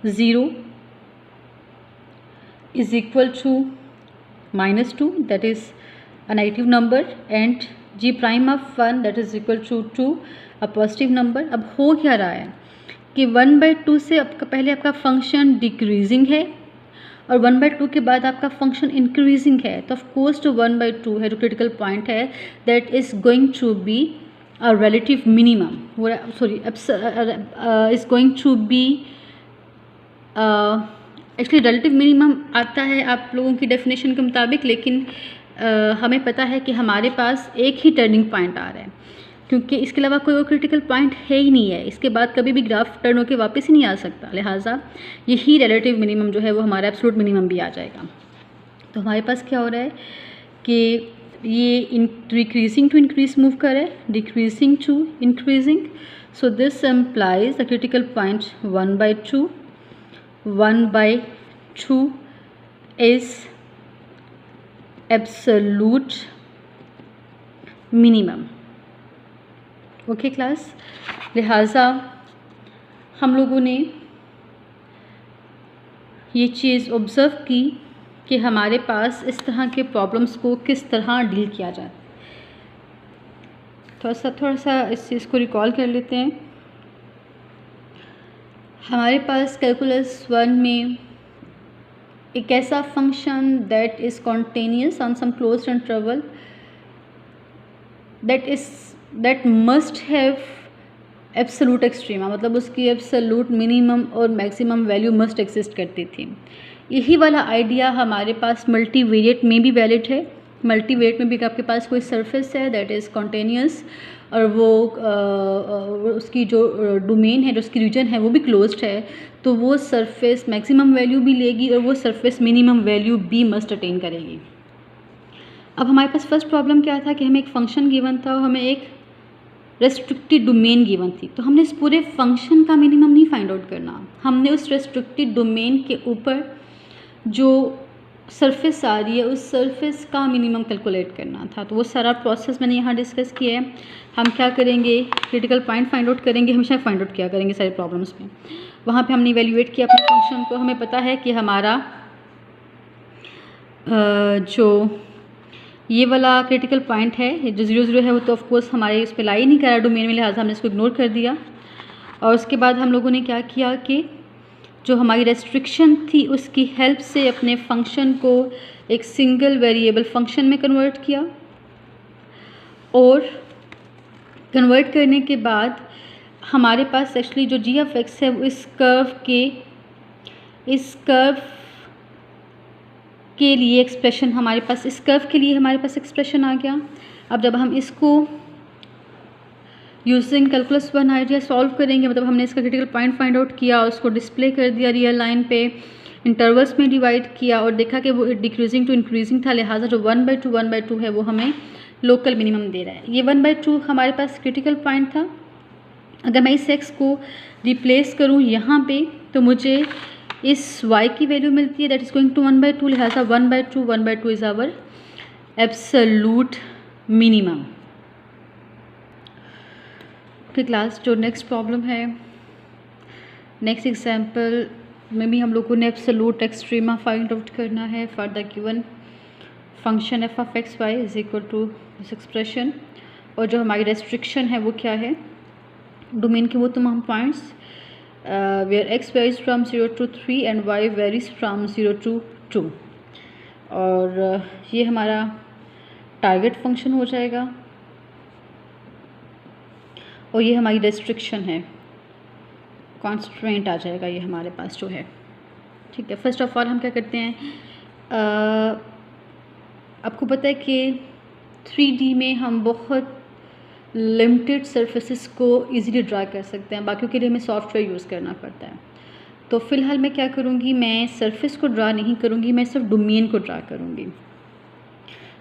0 is equal to -2, that is a negative number, and g prime of 1 that is equal to 2, a positive number. अब हो क्या रहा है कि 1/2 से पहले आपका फंक्शन डिक्रीजिंग है और 1/2 के बाद आपका फंक्शन इंक्रीजिंग है, तो ऑफ कोर्स जो 1/2 है, जो क्रिटिकल पॉइंट है, that is going to be a relative minimum, sorry is going to be actually relative minimum आता है आप लोगों की डेफिनेशन के मुताबिक, लेकिन हमें पता है कि हमारे पास एक ही टर्निंग पॉइंट आ रहा है, क्योंकि इसके अलावा कोई और क्रिटिकल पॉइंट है ही नहीं है। इसके बाद कभी भी ग्राफ टर्न होकर वापस ही नहीं आ सकता, लिहाजा यही रिलेटिव मिनिमम जो है वो हमारा एब्सोल्यूट मिनिमम भी आ जाएगा। तो हमारे पास क्या हो रहा है कि ये डिक्रीजिंग टू इंक्रीज मूव कर रहा है, decreasing to increasing, so this implies the critical point 1/2 is absolute minimum. Okay class, लिहाजा हम लोगों ने ये चीज़ ऑब्ज़र्व की कि हमारे पास इस तरह के प्रॉब्लम्स को किस तरह डील किया जाए। थोड़ा सा इस चीज़ को रिकॉल कर लेते हैं। हमारे पास कैलकुलस 1 में एक ऐसा function that is continuous on some closed interval that must have absolute extrema, मतलब उसकी एब्सोल्यूट मिनिमम और मैक्सिमम वैल्यू मस्ट एग्जिस्ट करती थी। यही वाला आइडिया हमारे पास मल्टीवेरिएट में भी वैलिड है। मल्टीवेरिएट में भी आपके पास कोई सरफेस है दैट इज़ कॉन्टेनियस और वो उसकी जो डोमेन है, जो उसकी रीजन है वो भी क्लोज्ड है, तो वो सरफेस मैक्सिमम वैल्यू भी लेगी और वो सरफेस मिनिमम वैल्यू भी मस्ट अटेन करेगी। अब हमारे पास फर्स्ट प्रॉब्लम क्या था कि हमें एक फंक्शन गिवन था और हमें एक रेस्ट्रिक्टेड डोमेन गिवन थी, तो हमने इस पूरे फंक्शन का मिनिमम नहीं फाइंड आउट करना, हमने उस रेस्ट्रिक्टेड डोमेन के ऊपर जो सरफेस आ रही है उस सरफेस का मिनिमम कैलकुलेट करना था। तो वो सारा प्रोसेस मैंने यहाँ डिस्कस किया है। हम क्या करेंगे, क्रिटिकल पॉइंट फाइंड आउट करेंगे, हमेशा फाइंड आउट किया करेंगे सारे प्रॉब्लम्स में। वहाँ पे हमने इवेल्युएट किया अपने फंक्शन को, हमें पता है कि हमारा जो ये वाला क्रिटिकल पॉइंट है जो 0 है वो तो ऑफकोर्स हमारे इस पर लाई नहीं करा डोमेन में, लिहाजा हमने इसको इग्नोर कर दिया। और उसके बाद हम लोगों ने क्या किया कि जो हमारी रेस्ट्रिक्शन थी उसकी हेल्प से अपने फंक्शन को एक सिंगल वेरिएबल फंक्शन में कन्वर्ट किया, और कन्वर्ट करने के बाद हमारे पास एक्चुअली जो जी ऑफ एक्स है वो इस कर्व के लिए एक्सप्रेशन हमारे पास, इस कर्व के लिए हमारे पास एक्सप्रेशन आ गया। अब जब हम इसको यूजिंग कैलकुलस 1 आइडिया सॉल्व करेंगे, मतलब हमने इसका क्रिटिकल पॉइंट फाइंड आउट किया, उसको डिस्प्ले कर दिया रियल लाइन पे, इंटरवल्स में डिवाइड किया और देखा कि वो डिक्रीजिंग टू इंक्रीजिंग था, लिहाजा जो 1/2 है वो हमें लोकल मिनिमम दे रहा है। ये 1/2 हमारे पास क्रिटिकल पॉइंट था। अगर मैं इस एक्स को रिप्लेस करूँ यहाँ पे तो मुझे इस y की वैल्यू मिलती है दैट इज़ गोइंग टू 1/2, लिहाजा 1/2 इज़ आवर एब्सोल्यूट मिनिमम। फिर क्लास जो नेक्स्ट प्रॉब्लम है, नेक्स्ट एग्जांपल में भी हम लोगों ने एब्सोल्यूट एक्सट्रीमा फाइंड आउट करना है for the given function f of x y is equal to this expression, और जो हमारी रेस्ट्रिक्शन है वो क्या है, डोमेन के वो तमाम points where x varies from 0 to 3 and y varies from 0 to 2, और ये हमारा टारगेट फंक्शन हो जाएगा और ये हमारी रेस्ट्रिक्शन है, कॉन्स्ट्रेंट आ जाएगा ये हमारे पास जो है। ठीक है, फर्स्ट ऑफ ऑल हम क्या करते हैं, आपको पता है कि 3D में हम बहुत लिमिटेड सरफेसेस को इजीली ड्रा कर सकते हैं, बाकियों के लिए हमें सॉफ्टवेयर यूज़ करना पड़ता है। तो फ़िलहाल मैं क्या करूँगी, मैं सरफेस को ड्रा नहीं करूँगी, मैं सिर्फ डोमेन को ड्रा करूँगी।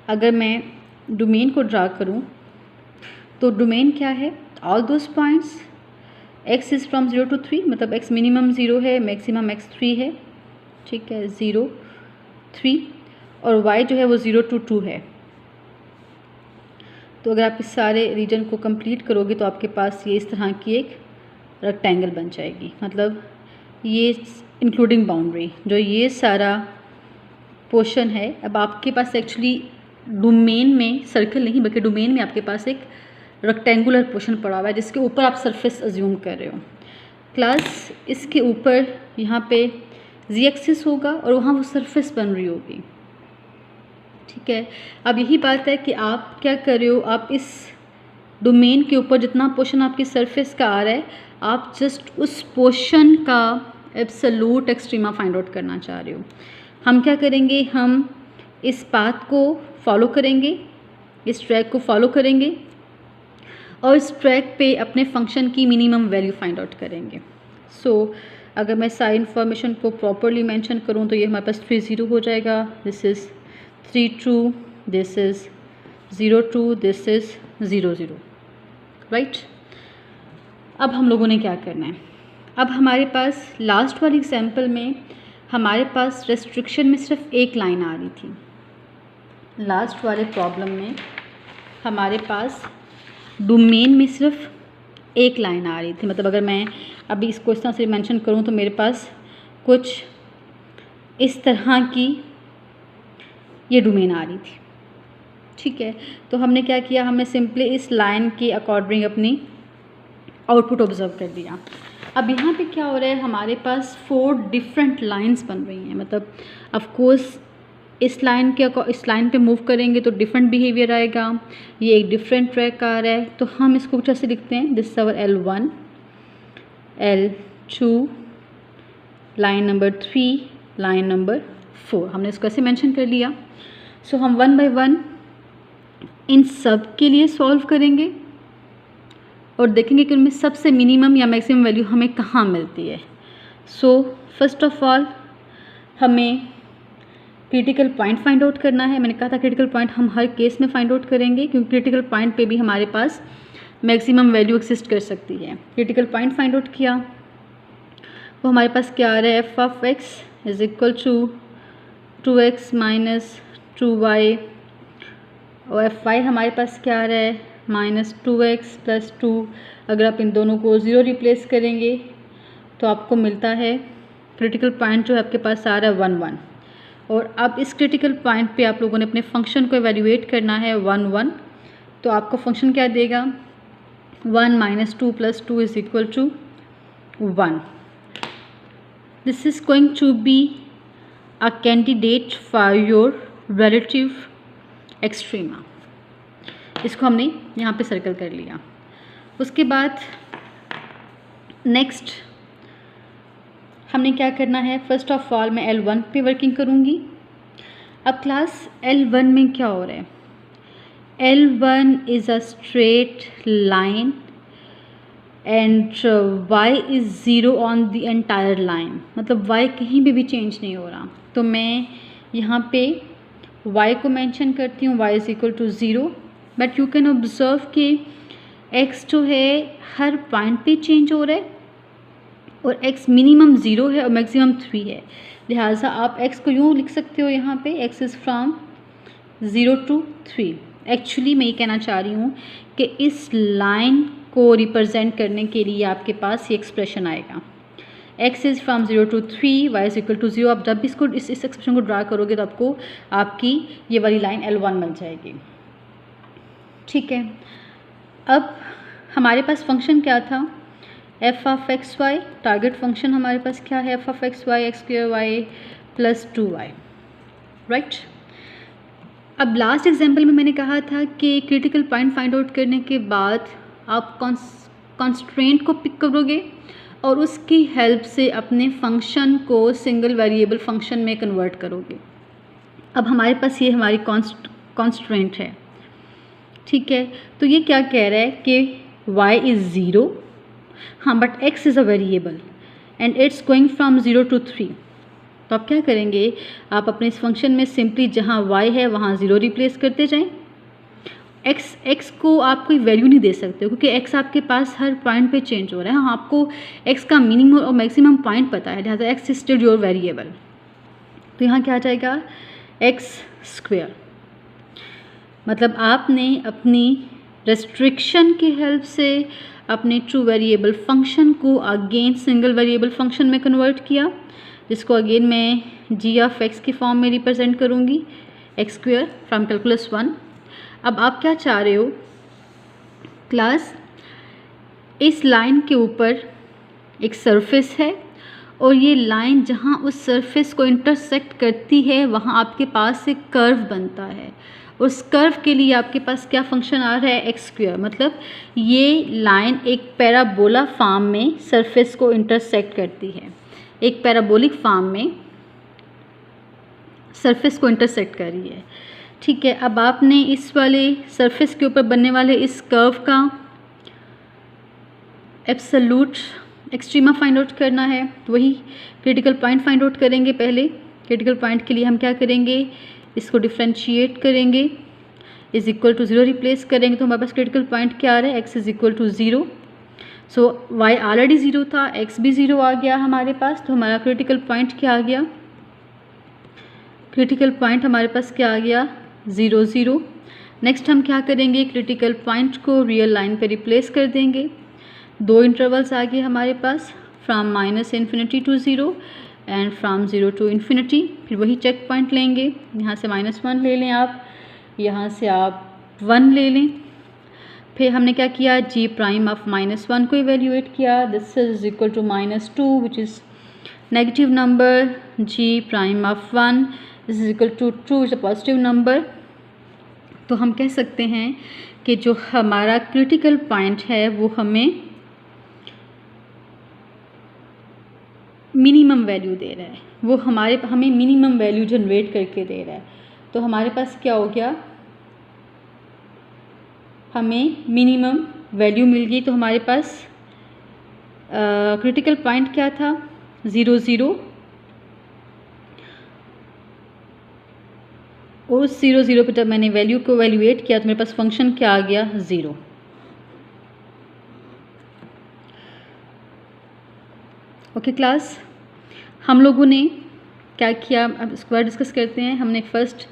अगर मैं डोमेन को ड्रा करूँ तो डोमेन क्या है, all those points x is from 0 to 3, मतलब x मिनिमम 0 है, मैक्सिमम x 3 है, ठीक है, 0 3, और y जो है वो 0 to 2 है। तो अगर आप इस सारे रीजन को कंप्लीट करोगे तो आपके पास ये इस तरह की एक रेक्टेंगल बन जाएगी, मतलब ये इंक्लूडिंग बाउंड्री जो ये सारा पोर्शन है। अब आपके पास एक्चुअली डोमेन में सर्कल नहीं बल्कि डोमेन में आपके पास एक रेक्टेंगुलर पोर्शन पड़ा हुआ है जिसके ऊपर आप सरफेस अज्यूम कर रहे हो। क्लास इसके ऊपर यहाँ पे जी एक्सिस होगा और वहाँ वो सरफेस बन रही होगी, ठीक है। अब यही बात है कि आप क्या कर रहे हो, आप इस डोमेन के ऊपर जितना पोर्शन आपकी सरफेस का आ रहा है आप जस्ट उस पोर्शन का एब्सोल्यूट एक्सट्रीमा फाइंड आउट करना चाह रहे हो। हम क्या करेंगे, हम इस पाथ को फॉलो करेंगे, इस ट्रैक को फॉलो करेंगे और इस ट्रैक पे अपने फंक्शन की मिनिमम वैल्यू फाइंड आउट करेंगे। सो अगर मैं सारी इन्फॉर्मेशन को प्रॉपरली मेंशन करूँ तो ये हमारे पास 3 0 हो जाएगा, this is 3 2, this is 0 2, this is 0 0, right. अब हम लोगों ने क्या करना है, अब हमारे पास लास्ट वाली एग्जाम्पल में हमारे पास रेस्ट्रिक्शन में सिर्फ एक लाइन आ रही थी। लास्ट वाले प्रॉब्लम में हमारे पास डोमेन में सिर्फ एक लाइन आ रही थी, मतलब अगर मैं अभी इसको इस तरह से मेंशन करूँ तो मेरे पास कुछ इस तरह की ये डोमेन आ रही थी, ठीक है। तो हमने क्या किया, हमने सिंपली इस लाइन के अकॉर्डिंग अपनी आउटपुट ऑब्जर्व कर दिया। अब यहाँ पे क्या हो रहा है, हमारे पास 4 डिफरेंट लाइंस बन रही हैं, मतलब ऑफ कोर्स इस लाइन पे मूव करेंगे तो डिफरेंट बिहेवियर आएगा, ये एक डिफरेंट ट्रैक आ रहा है। तो हम इसको कुछ ऐसे लिखते हैं, this our L1, L2, line number 3, line number 4, हमने इसको ऐसे मेंशन कर लिया। सो हम 1 by 1 इन सब के लिए सॉल्व करेंगे और देखेंगे कि उनमें सबसे मिनिमम या मैक्सिमम वैल्यू हमें कहाँ मिलती है। सो फर्स्ट ऑफ ऑल हमें क्रिटिकल पॉइंट फाइंड आउट करना है। मैंने कहा था क्रिटिकल पॉइंट हम हर केस में फाइंड आउट करेंगे क्योंकि क्रिटिकल पॉइंट पे भी हमारे पास मैक्सिमम वैल्यू एक्सिस्ट कर सकती है। क्रिटिकल पॉइंट फाइंड आउट किया, वो हमारे पास क्या आ रहा है, f of x is equal to 2x minus 2y और fy हमारे पास क्या आ रहा है, माइनस 2x प्लस 2। अगर आप इन दोनों को 0 रिप्लेस करेंगे तो आपको मिलता है क्रिटिकल पॉइंट जो है आपके पास आ रहा है 1 1। और अब इस क्रिटिकल पॉइंट पे आप लोगों ने अपने फंक्शन को एवेल्यूएट करना है 1 1। तो आपको फंक्शन क्या देगा, 1 minus 2 plus 2 is equal to 1। This is going to be a candidate for your relative extrema. इसको हमने यहाँ पे सर्कल कर लिया। उसके बाद नेक्स्ट हमने क्या करना है, फर्स्ट ऑफ ऑल मैं L1 पे वर्किंग करूँगी। अब क्लास L1 में क्या हो रहा है, L1 is a straight line and y is 0 on the entire line, मतलब y कहीं भी चेंज नहीं हो रहा। तो मैं यहाँ पे y को मेंशन करती हूँ, y is equal to 0। But you can observe कि x जो है हर पॉइंट पे चेंज हो रहा है और x मिनिमम 0 है और मैक्सिमम 3 है। लिहाजा आप x को यूँ लिख सकते हो यहाँ पे, x is from 0 to 3। Actually मैं ये कहना चाह रही हूँ कि इस लाइन को रिप्रेजेंट करने के लिए आपके पास ये एक्सप्रेशन आएगा, x is from 0 to 3, y is equal to 0। आप जब भी इसको इस एक्सप्रेशन को ड्रा करोगे तो आपको आपकी ये वाली लाइन L1 मिल जाएगी, ठीक है। अब हमारे पास फंक्शन क्या था, f of x y, target function हमारे पास क्या है, f of x y x square y plus 2y, right. अब लास्ट एग्जांपल में मैंने कहा था कि क्रिटिकल पॉइंट फाइंड आउट करने के बाद आप कॉन्स्ट्रेंट को पिक करोगे और उसकी हेल्प से अपने फंक्शन को सिंगल वेरिएबल फंक्शन में कन्वर्ट करोगे। अब हमारे पास ये हमारी कॉन्स्ट्रेंट है, ठीक है। तो ये क्या कह रहा है कि y इज़ 0, हाँ, but x is a variable and it's going from 0 to 3। तो आप क्या करेंगे, आप अपने इस फंक्शन में सिंपली जहाँ y है वहाँ 0 रिप्लेस करते जाएं। x को आप कोई वैल्यू नहीं दे सकते क्योंकि x आपके पास हर पॉइंट पे चेंज हो रहा है। हाँ, आपको x का मिनिमम और मैक्सिमम पॉइंट पता है, लिहाजा x is still your variable. तो यहाँ क्या आ जाएगा, एक्स स्क्वायर। मतलब आपने अपनी रेस्ट्रिक्शन की हेल्प से अपने ट्रू वेरिएबल फंक्शन को अगेन सिंगल वेरिएबल फंक्शन में कन्वर्ट किया, जिसको अगेन मैं जी ऑफ एक्स की फॉर्म में रिप्रेजेंट करूँगी, एक्स स्क्वायर फ्रॉम कैलकुलस 1। अब आप क्या चाह रहे हो क्लास, इस लाइन के ऊपर एक सरफेस है और ये लाइन जहाँ उस सरफेस को इंटरसेक्ट करती है वहाँ आपके पास एक कर्व बनता है। उस कर्व के लिए आपके पास क्या फंक्शन आ रहा है, एक्स स्क्वायर। मतलब ये लाइन एक पैराबोला फॉर्म में सरफेस को इंटरसेक्ट करती है, एक पैराबोलिक फॉर्म में सरफेस को इंटरसेक्ट कर रही है। ठीक है, अब आपने इस वाले सरफेस के ऊपर बनने वाले इस कर्व का एब्सोल्यूट एक्सट्रीमा फाइंड आउट करना है, तो वही क्रिटिकल पॉइंट फाइंड आउट करेंगे। पहले क्रिटिकल पॉइंट के लिए हम क्या करेंगे, इसको डिफ्रेंशिएट करेंगे, इज इक्वल टू 0 रिप्लेस करेंगे, तो हमारे पास क्रिटिकल पॉइंट क्या आ रहा है, x is equal to 0। So y already 0 था, x भी 0 आ गया हमारे पास, तो हमारा क्रिटिकल पॉइंट क्या आ गया, क्रिटिकल पॉइंट हमारे पास क्या आ गया, 0 0। नेक्स्ट हम क्या करेंगे, क्रिटिकल पॉइंट को रियल लाइन पे रिप्लेस कर देंगे। दो इंटरवल्स आ गए हमारे पास, from -∞ to 0 and from 0 to infinity. फिर वही चेक पॉइंट लेंगे, यहाँ से -1 ले लें आप, यहाँ से आप 1 ले लें। फिर हमने क्या किया, g प्राइम ऑफ -1 को इवेल्यूएट किया, this is equal to -2 which is negative number, g prime of 1 this is equal to 2 is a positive number. तो हम कह सकते हैं कि जो हमारा क्रिटिकल पॉइंट है वो हमें मिनिमम वैल्यू दे रहा है, वो हमें मिनिमम वैल्यू जनरेट करके दे रहा है। तो हमारे पास क्या हो गया, हमें मिनिमम वैल्यू मिल गई। तो हमारे पास क्रिटिकल पॉइंट क्या था, 0 0, और उस 0 0 पे जब मैंने वैल्यू को वैल्यूएट किया तो मेरे पास फंक्शन क्या आ गया, 0। ओके क्लास, हम लोगों ने क्या किया, अब इसको बार डिस्कस करते हैं। हमने फर्स्ट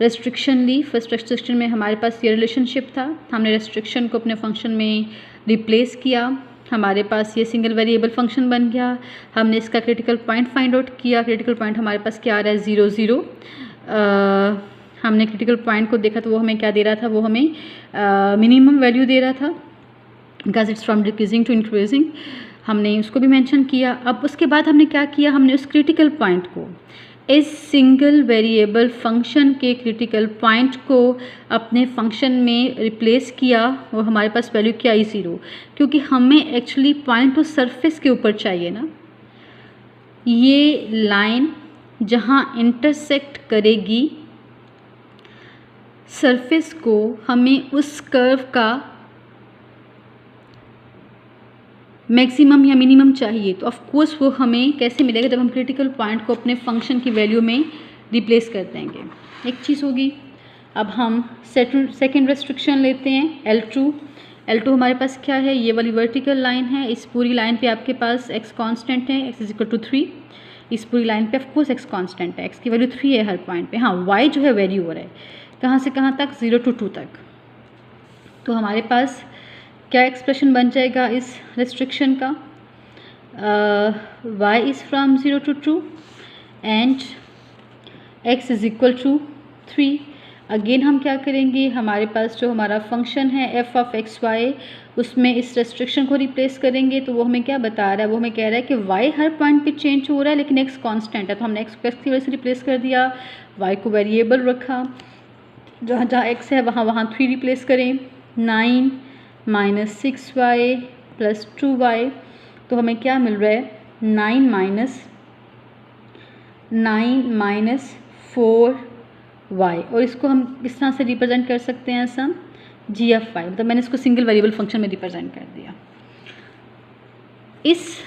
रेस्ट्रिक्शन ली, फर्स्ट रेस्ट्रिक्शन में हमारे पास ये रिलेशनशिप था, हमने रेस्ट्रिक्शन को अपने फंक्शन में रिप्लेस किया, हमारे पास ये सिंगल वेरिएबल फंक्शन बन गया। हमने इसका क्रिटिकल पॉइंट फाइंड आउट किया, क्रिटिकल पॉइंट हमारे पास क्या आ रहा है, 0 0। हमने क्रिटिकल पॉइंट को देखा तो वो हमें क्या दे रहा था, वो हमें मिनिमम वैल्यू दे रहा था, because it's from decreasing to increasing, हमने उसको भी मेंशन किया। अब उसके बाद हमने क्या किया, हमने उस क्रिटिकल पॉइंट को, इस सिंगल वेरिएबल फंक्शन के क्रिटिकल पॉइंट को अपने फंक्शन में रिप्लेस किया और हमारे पास वैल्यू क्या आई, 0, क्योंकि हमें एक्चुअली पॉइंट तो सरफेस के ऊपर चाहिए ना। ये लाइन जहाँ इंटरसेक्ट करेगी सरफेस को, हमें उस कर्व का मैक्सिमम या मिनिमम चाहिए। तो ऑफ कोर्स वो हमें कैसे मिलेगा, जब हम क्रिटिकल पॉइंट को अपने फंक्शन की वैल्यू में रिप्लेस कर देंगे। एक चीज़ होगी। अब हम सेकंड रेस्ट्रिक्शन लेते हैं, L2 हमारे पास क्या है, ये वाली वर्टिकल लाइन है, इस पूरी लाइन पे आपके पास x कांस्टेंट है, x इज इक्वल टू 3। इस पूरी लाइन पे ऑफ कोर्स x कांस्टेंट है, x की वैल्यू 3 है हर पॉइंट पे। हाँ, y जो है वेरी हो रहा है, कहाँ से कहाँ तक, 0 to 2 तक। तो हमारे पास क्या एक्सप्रेशन बन जाएगा इस रेस्ट्रिक्शन का, y is from 0 to 2 and x is equal to 3। Again हम क्या करेंगे, हमारे पास जो हमारा फंक्शन है f ऑफ एक्स वाई, उसमें इस रेस्ट्रिक्शन को रिप्लेस करेंगे। तो वो हमें क्या बता रहा है, वो हमें कह रहा है कि y हर पॉइंट पे चेंज हो रहा है लेकिन x कांस्टेंट है। तो हमने x की वजह से रिप्लेस कर दिया, y को वेरिएबल रखा, जहाँ जहाँ x है वहाँ 3 रिप्लेस करें, 9 - 6y + 2y। तो हमें क्या मिल रहा है, 9 - 4y, और इसको हम इस तरह से रिप्रेजेंट कर सकते हैं सम g ऑफ y। मतलब मैंने इसको सिंगल वेरिएबल फंक्शन में रिप्रेजेंट कर दिया। इस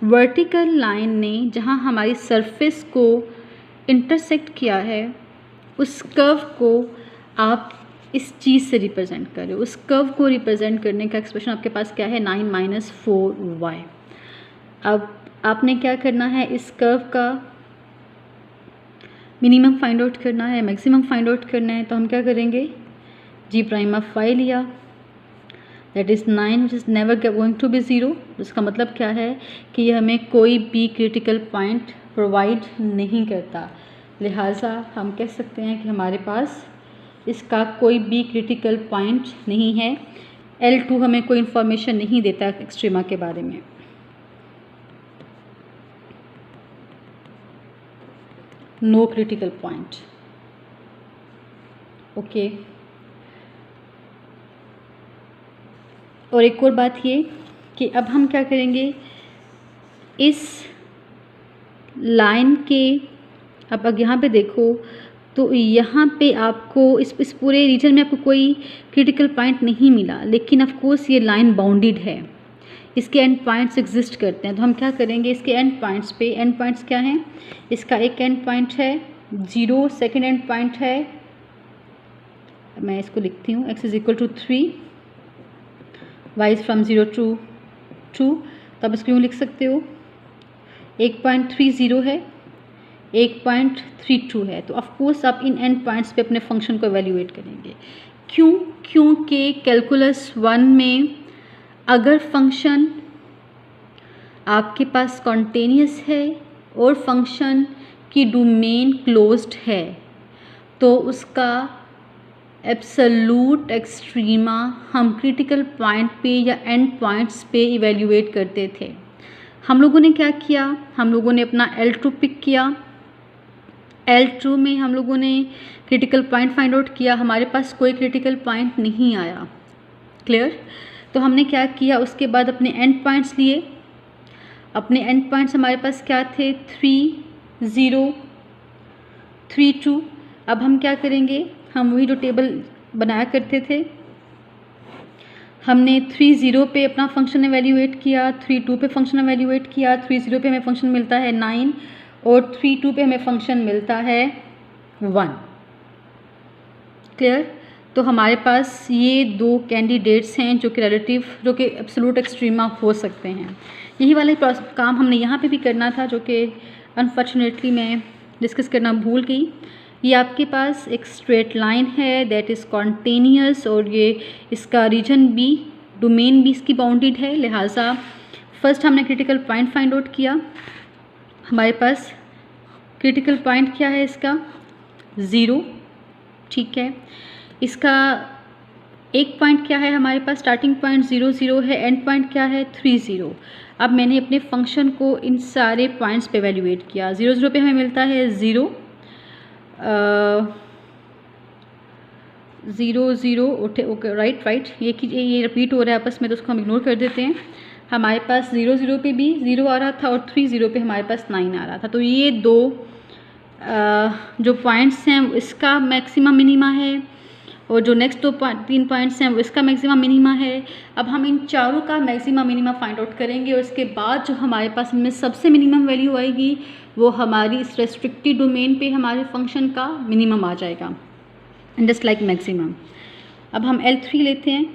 वर्टिकल लाइन ने जहाँ हमारी सरफेस को इंटरसेक्ट किया है, उस कर्व को आप इस चीज़ से रिप्रेजेंट करें। उस कर्व को रिप्रेजेंट करने का एक्सप्रेशन आपके पास क्या है, 9 - 4y। अब आपने क्या करना है, इस कर्व का मिनिमम फाइंड आउट करना है, मैक्सिमम फाइंड आउट करना है, तो हम क्या करेंगे, जी प्राइम ऑफ वाई लिया, that is 9 which is never going to be 0। इसका मतलब क्या है कि ये हमें कोई भी क्रिटिकल पॉइंट प्रोवाइड नहीं करता, लिहाजा हम कह सकते हैं कि हमारे पास इसका कोई भी क्रिटिकल पॉइंट नहीं है। L2 हमें कोई इन्फॉर्मेशन नहीं देता एक्सट्रीमा के बारे में। No critical point, okay. और एक और बात ये कि अब हम क्या करेंगे, इस लाइन के, अब यहाँ पे देखो तो यहाँ पे आपको इस पूरे रीजन में आपको कोई क्रिटिकल पॉइंट नहीं मिला, लेकिन ऑफ कोर्स ये लाइन बाउंडेड है, इसके एंड पॉइंट्स एग्जिस्ट करते हैं। तो हम क्या करेंगे, इसके एंड पॉइंट्स पे, एंड पॉइंट्स क्या हैं, इसका एक एंड पॉइंट है 0, सेकेंड एंड पॉइंट है, मैं इसको लिखती हूँ, x is equal to 3, y is from 0 to 2, तो आप इसको यूँ लिख सकते हो, 1.30 है, 1.32 है। तो ऑफकोर्स आप इन एंड पॉइंट्स पे अपने फंक्शन को एवेल्यूएट करेंगे। क्यों? क्योंकि कैलकुलस 1 में अगर फंक्शन आपके पास कॉन्टिन्यूस है और फंक्शन की डोमेन क्लोज्ड है तो उसका एब्सोल्यूट एक्सट्रीमा हम क्रिटिकल पॉइंट पे या एंड पॉइंट्स पे इवेल्यूएट करते थे। हम लोगों ने क्या किया, हम लोगों ने अपना L2 पिक किया, L2 में हम लोगों ने क्रिटिकल पॉइंट फाइंड आउट किया, हमारे पास कोई क्रिटिकल पॉइंट नहीं आया, क्लियर। तो हमने क्या किया, उसके बाद अपने एंड पॉइंट्स लिए, अपने एंड पॉइंट्स हमारे पास क्या थे, 3, 0, 3, 2। अब हम क्या करेंगे, हम वही जो टेबल बनाया करते थे, हमने 3, 0 पे अपना फंक्शन एवेल्यूएट किया, 3, 2 पे फंक्शन एवेल्यूएट किया, 3, 0 पे हमें फंक्शन मिलता है 9 और 3, 2 पे हमें फंक्शन मिलता है 1, क्लियर। तो हमारे पास ये दो कैंडिडेट्स हैं जो कि रिलेटिव, जो कि एब्सोल्यूट एक्सट्रीमा हो सकते हैं। यही वाला काम हमने यहाँ पे भी करना था, जो कि अनफॉर्चुनेटली मैं डिस्कस करना भूल गई। ये आपके पास एक स्ट्रेट लाइन है दैट इज़ कॉन्टिन्यूस और ये इसका रीजन भी, डोमेन भी इसकी बाउंडेड है, लिहाजा फर्स्ट हमने क्रिटिकल पॉइंट फाइंड आउट किया। हमारे पास क्रिटिकल पॉइंट क्या है इसका, 0, ठीक है। इसका एक पॉइंट क्या है, हमारे पास स्टार्टिंग पॉइंट 0, 0 है, एंड पॉइंट क्या है 3, 0। अब मैंने अपने फंक्शन को इन सारे पॉइंट्स पे एवेल्यूएट किया। 0, 0 पे हमें मिलता है 0, 0, 0, ओके, राइट, ये रिपीट हो रहा है आपस में, तो उसको हम इग्नोर कर देते हैं। हमारे पास 0, 0 पे भी 0 आ रहा था और 3, 0 पे हमारे पास 9 आ रहा था। तो ये दो जो पॉइंट्स हैं इसका मैक्सिमम मिनिमा है और जो नेक्स्ट 3 पॉइंट्स हैं वो इसका मैक्सिमम मिनिमा है। अब हम इन चारों का मैक्सिमम मिनिमा फाइंड आउट करेंगे और उसके बाद जो हमारे पास इनमें सबसे मिनिमम वैल्यू आएगी वो हमारी इस रेस्ट्रिक्टेड डोमेन पे हमारे फंक्शन का मिनिमम आ जाएगा, जस्ट लाइक मैक्सिमम। अब हम L3 लेते हैं,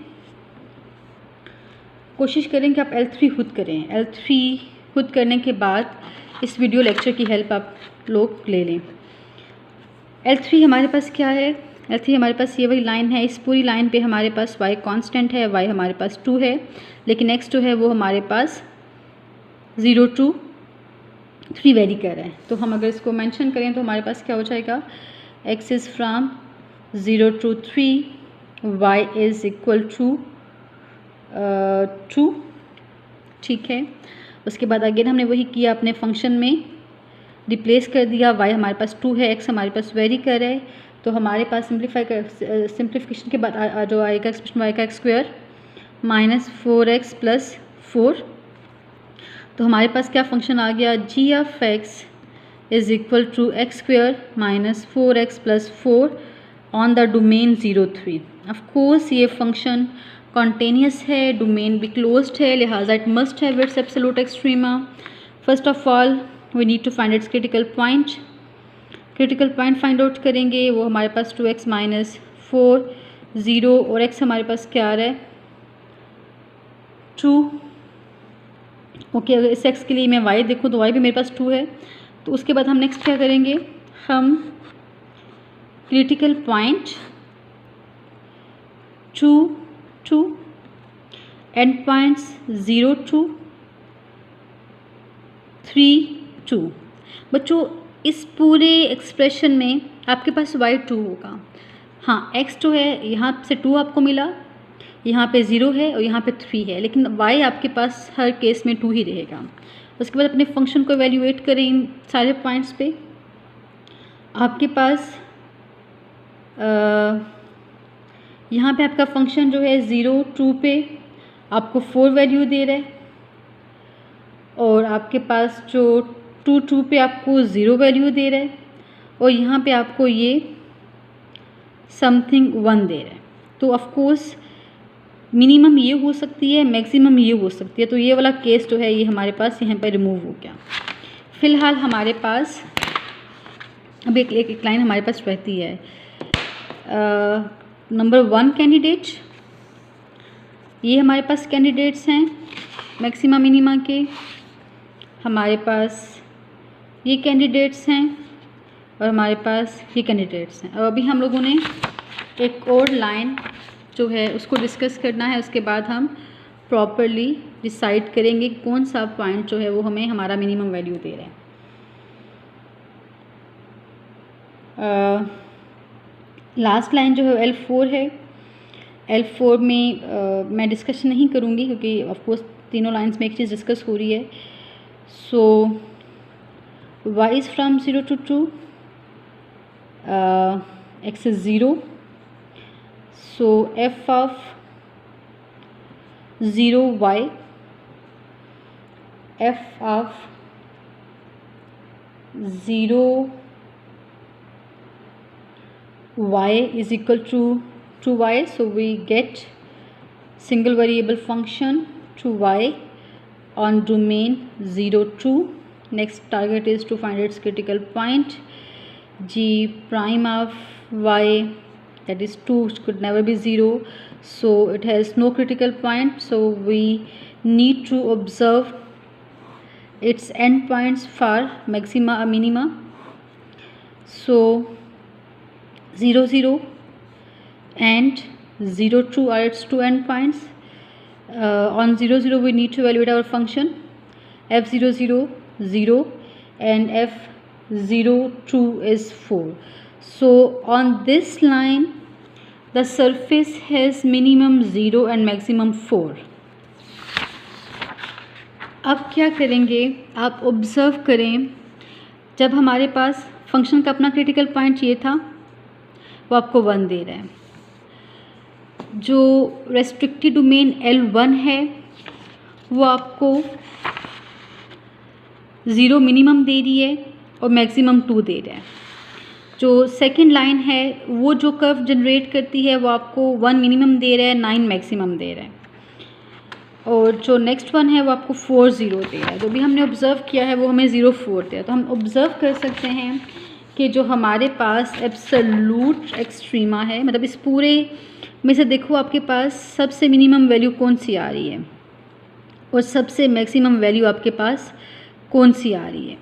कोशिश करें कि आप L3 खुद करें। L3 खुद करने के बाद इस वीडियो लेक्चर की हेल्प आप लोग ले लें। L3 हमारे पास क्या है, L3 हमारे पास ये वही लाइन है, इस पूरी लाइन पे हमारे पास y कांस्टेंट है, y हमारे पास 2 है, लेकिन x जो है वो हमारे पास 0 to 3 वेरी कर रहा है। तो हम अगर इसको मेंशन करें तो हमारे पास क्या हो जाएगा, x is from 0 to 3, y is equal to 2, ठीक है। उसके बाद अगेन हमने वही किया, अपने फंक्शन में रिप्लेस कर दिया, y हमारे पास 2 है, x हमारे पास वेरी कर है, तो हमारे पास सिंप्लीफिकेशन के बाद जो आएगा एक्सप्रेशन y का x² माइनस 4x प्लस 4। तो हमारे पास क्या फंक्शन आ गया, g of x is equal to x² minus 4x plus 4 on the domain 0, 3। Of course ये फंक्शन कॉन्टिन्यूस है, डोमेन भी क्लोज्ड है, लिहाजा it must have its absolute extrema. First of all we need to find its critical point. Critical point find out करेंगे, वो हमारे पास 2x minus 4, 0 और x हमारे पास क्या आ रहा है 2। ओके, अगर इस x के लिए मैं y देखूँ तो y भी मेरे पास 2 है। तो उसके बाद हम नेक्स्ट क्या करेंगे, हम क्रिटिकल पॉइंट 2 2 एंड पॉइंट्स 0 2 3 2। बच्चों इस पूरे एक्सप्रेशन में आपके पास y2 होगा। हाँ x2 है, यहाँ से 2 आपको मिला, यहाँ पे 0 है और यहाँ पे 3 है, लेकिन y आपके पास हर केस में 2 ही रहेगा। उसके बाद अपने फंक्शन को एवेल्यूएट करें इन सारे पॉइंट्स पे। आपके पास यहाँ पे आपका फंक्शन जो है 0 2 पे आपको 4 वैल्यू दे रहा है, और आपके पास जो 2 2 पे आपको 0 वैल्यू दे रहा है, और यहाँ पे आपको ये समथिंग 1 दे रहा है। तो ऑफ कोर्स मिनिमम ये हो सकती है, मैक्सिमम ये हो सकती है। तो ये वाला केस जो है ये हमारे पास यहाँ पर रिमूव हो गया। फ़िलहाल हमारे पास अब एक लाइन हमारे पास रहती है, नंबर 1 कैंडिडेट। ये हमारे पास कैंडिडेट्स हैं मैक्सिमा मिनिमा के। हमारे पास ये कैंडिडेट्स हैं और हमारे पास ये कैंडिडेट्स हैं। और अभी हम लोगों ने एक और लाइन जो है उसको डिस्कस करना है, उसके बाद हम प्रॉपरली डिसाइड करेंगे कौन सा पॉइंट जो है वो हमें हमारा मिनिमम वैल्यू दे रहा है। लास्ट लाइन जो है L4 है। L4 में मैं डिस्कशन नहीं करूँगी क्योंकि ऑफ कोर्स तीनों लाइंस में एक चीज़ डिस्कस हो रही है। सो y is from 0 to 2, x is 0, so f of 0y, f of 0y is equal to 2y, so we get single variable function 2y on domain 0 2. Next target is to find its critical point. G prime of y, that is 2, could never be 0, so it has no critical point, so we need to observe its endpoints for maxima or minima. So 0 0 and 0 2 are its two endpoints. On 0 0 we need to evaluate our function f0 0 0 and f0 2 is 4. So on this line the surface has minimum 0 and maximum 4. अब क्या करेंगे, आप observe करें, जब हमारे पास function का अपना critical point ये था वो आपको 1 दे रहा है, जो रेस्ट्रिक्टेड डोमेन L1 है वो आपको 0 मिनिमम दे रही है और मैक्सिमम 2 दे रहा है। जो सेकंड लाइन है वो जो कर्व जनरेट करती है वो आपको 1 मिनिमम दे रहा है, 9 मैक्सिमम दे रहा है, और जो नेक्स्ट वन है वो आपको 4 0 दे रहा है। जो भी हमने ऑब्ज़र्व किया है वो हमें 0 4 दे रहा है। तो हम ऑब्ज़र्व कर सकते हैं कि जो हमारे पास एब्सोल्यूट एक्सट्रीमा है, मतलब इस पूरे में से देखो आपके पास सबसे मिनिमम वैल्यू कौन सी आ रही है और सबसे मैक्सिमम वैल्यू आपके पास कौन सी आ रही है।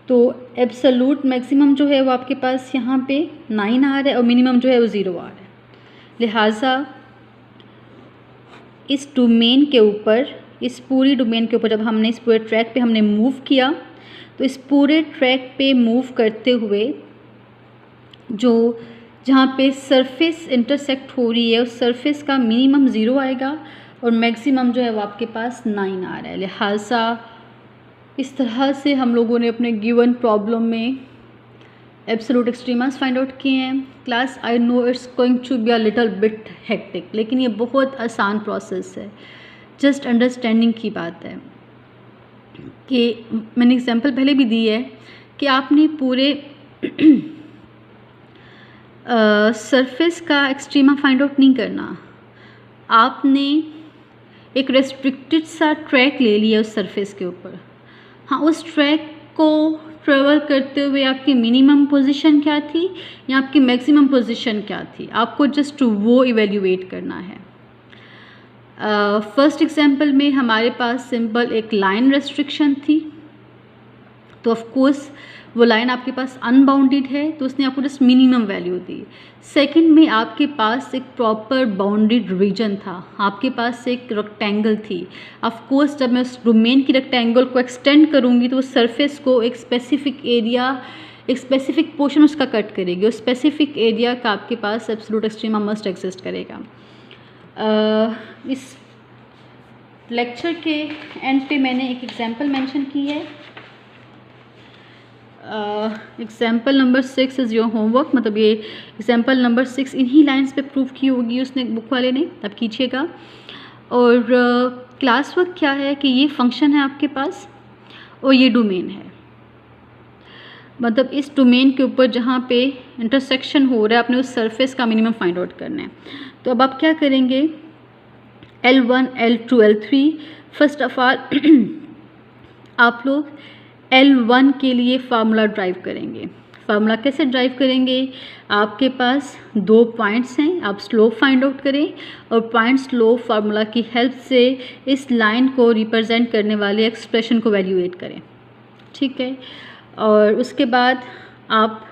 तो एब्सोल्यूट मैक्सिमम जो है वो आपके पास यहाँ पे 9 आ रहा है और मिनिमम जो है वो 0 आ रहा है। लिहाजा इस डोमेन के ऊपर, इस पूरी डोमेन के ऊपर जब हमने इस पूरे ट्रैक पे हमने मूव किया, तो इस पूरे ट्रैक पे मूव करते हुए जो जहाँ पे सरफेस इंटरसेक्ट हो रही है उस सरफेस का मिनिमम 0 आएगा और मैक्सिमम जो है वो आपके पास 9 आ रहा है। लिहाजा इस तरह से हम लोगों ने अपने गिवन प्रॉब्लम में एब्सोल्यूट एक्सट्रीमास फाइंड आउट किए हैं। Class, I know it's going to be a little bit hectic, लेकिन ये बहुत आसान प्रोसेस है, जस्ट अंडरस्टैंडिंग की बात है। कि मैंने एग्जांपल पहले भी दी है कि आपने पूरे सरफेस का एक्सट्रीमा फाइंड आउट नहीं करना, आपने एक रेस्ट्रिक्टेड सा ट्रैक ले लिया उस सरफेस के ऊपर। हाँ, उस ट्रैक को ट्रेवल करते हुए आपकी मिनिमम पोजीशन क्या थी या आपकी मैक्सिमम पोजीशन क्या थी, आपको जस्ट वो इवेल्यूएट करना है। फर्स्ट एग्जांपल में हमारे पास सिंपल एक लाइन रेस्ट्रिक्शन थी, तो ऑफ कोर्स वो लाइन आपके पास अनबाउंडेड है तो उसने आपको जस्ट मिनिमम वैल्यू दी। सेकंड में आपके पास एक प्रॉपर बाउंडेड रीजन था, आपके पास एक रेक्टेंगल थी। ऑफ कोर्स जब मैं उस डोमेन की रेक्टेंगल को एक्सटेंड करूँगी तो उस सरफेस को एक स्पेसिफिक एरिया, एक स्पेसिफिक पोर्शन उसका कट करेगी, उस स्पेसिफिक एरिया का आपके पास एब्सोल्यूट एक्सट्रीमा मस्ट एग्जिस्ट करेगा। इस लेक्चर के एंड पे मैंने एक एग्जांपल मेंशन की है। Example number 6 is your homework, मतलब ये एग्जांपल नंबर 6 इन्हीं लाइंस पे प्रूव की होगी उसने, बुक वाले ने, तब कीजिएगा। और क्लास वर्क क्या है कि ये फंक्शन है आपके पास और ये डोमेन है, मतलब इस डोमेन के ऊपर जहाँ पे इंटरसेक्शन हो रहा है आपने उस सरफेस का मिनिमम फाइंड आउट करना है। तो अब आप क्या करेंगे, L1, L2, L3, first of all आप लोग L1 के लिए फार्मूला ड्राइव करेंगे। फार्मूला कैसे ड्राइव करेंगे, आपके पास 2 पॉइंट्स हैं, आप स्लोप फाइंड आउट करें और पॉइंट स्लोप फार्मूला की हेल्प से इस लाइन को रिप्रेजेंट करने वाले एक्सप्रेशन को वैल्यूएट करें, ठीक है। और उसके बाद आप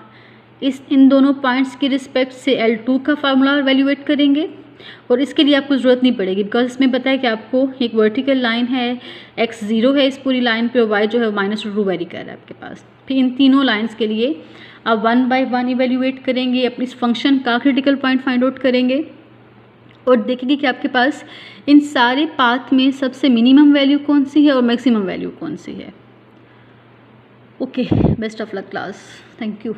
इन दोनों पॉइंट्स के रिस्पेक्ट से L2 का फार्मूला वैल्यूएट करेंगे और इसके लिए आपको ज़रूरत नहीं पड़ेगी बिकॉज इसमें पता है कि आपको एक वर्टिकल लाइन है, x 0 है इस पूरी लाइन पे और y जो है -2 वेरी कर रहा है आपके पास। फिर इन तीनों लाइंस के लिए आप 1 बाय 1 इवेल्यूएट करेंगे, अपने इस फंक्शन का क्रिटिकल पॉइंट फाइंड आउट करेंगे और देखेंगे कि आपके पास इन सारे पाथ में सबसे मिनिमम वैल्यू कौन सी है और मैक्सिमम वैल्यू कौन सी है। Okay, best of luck class, thank you.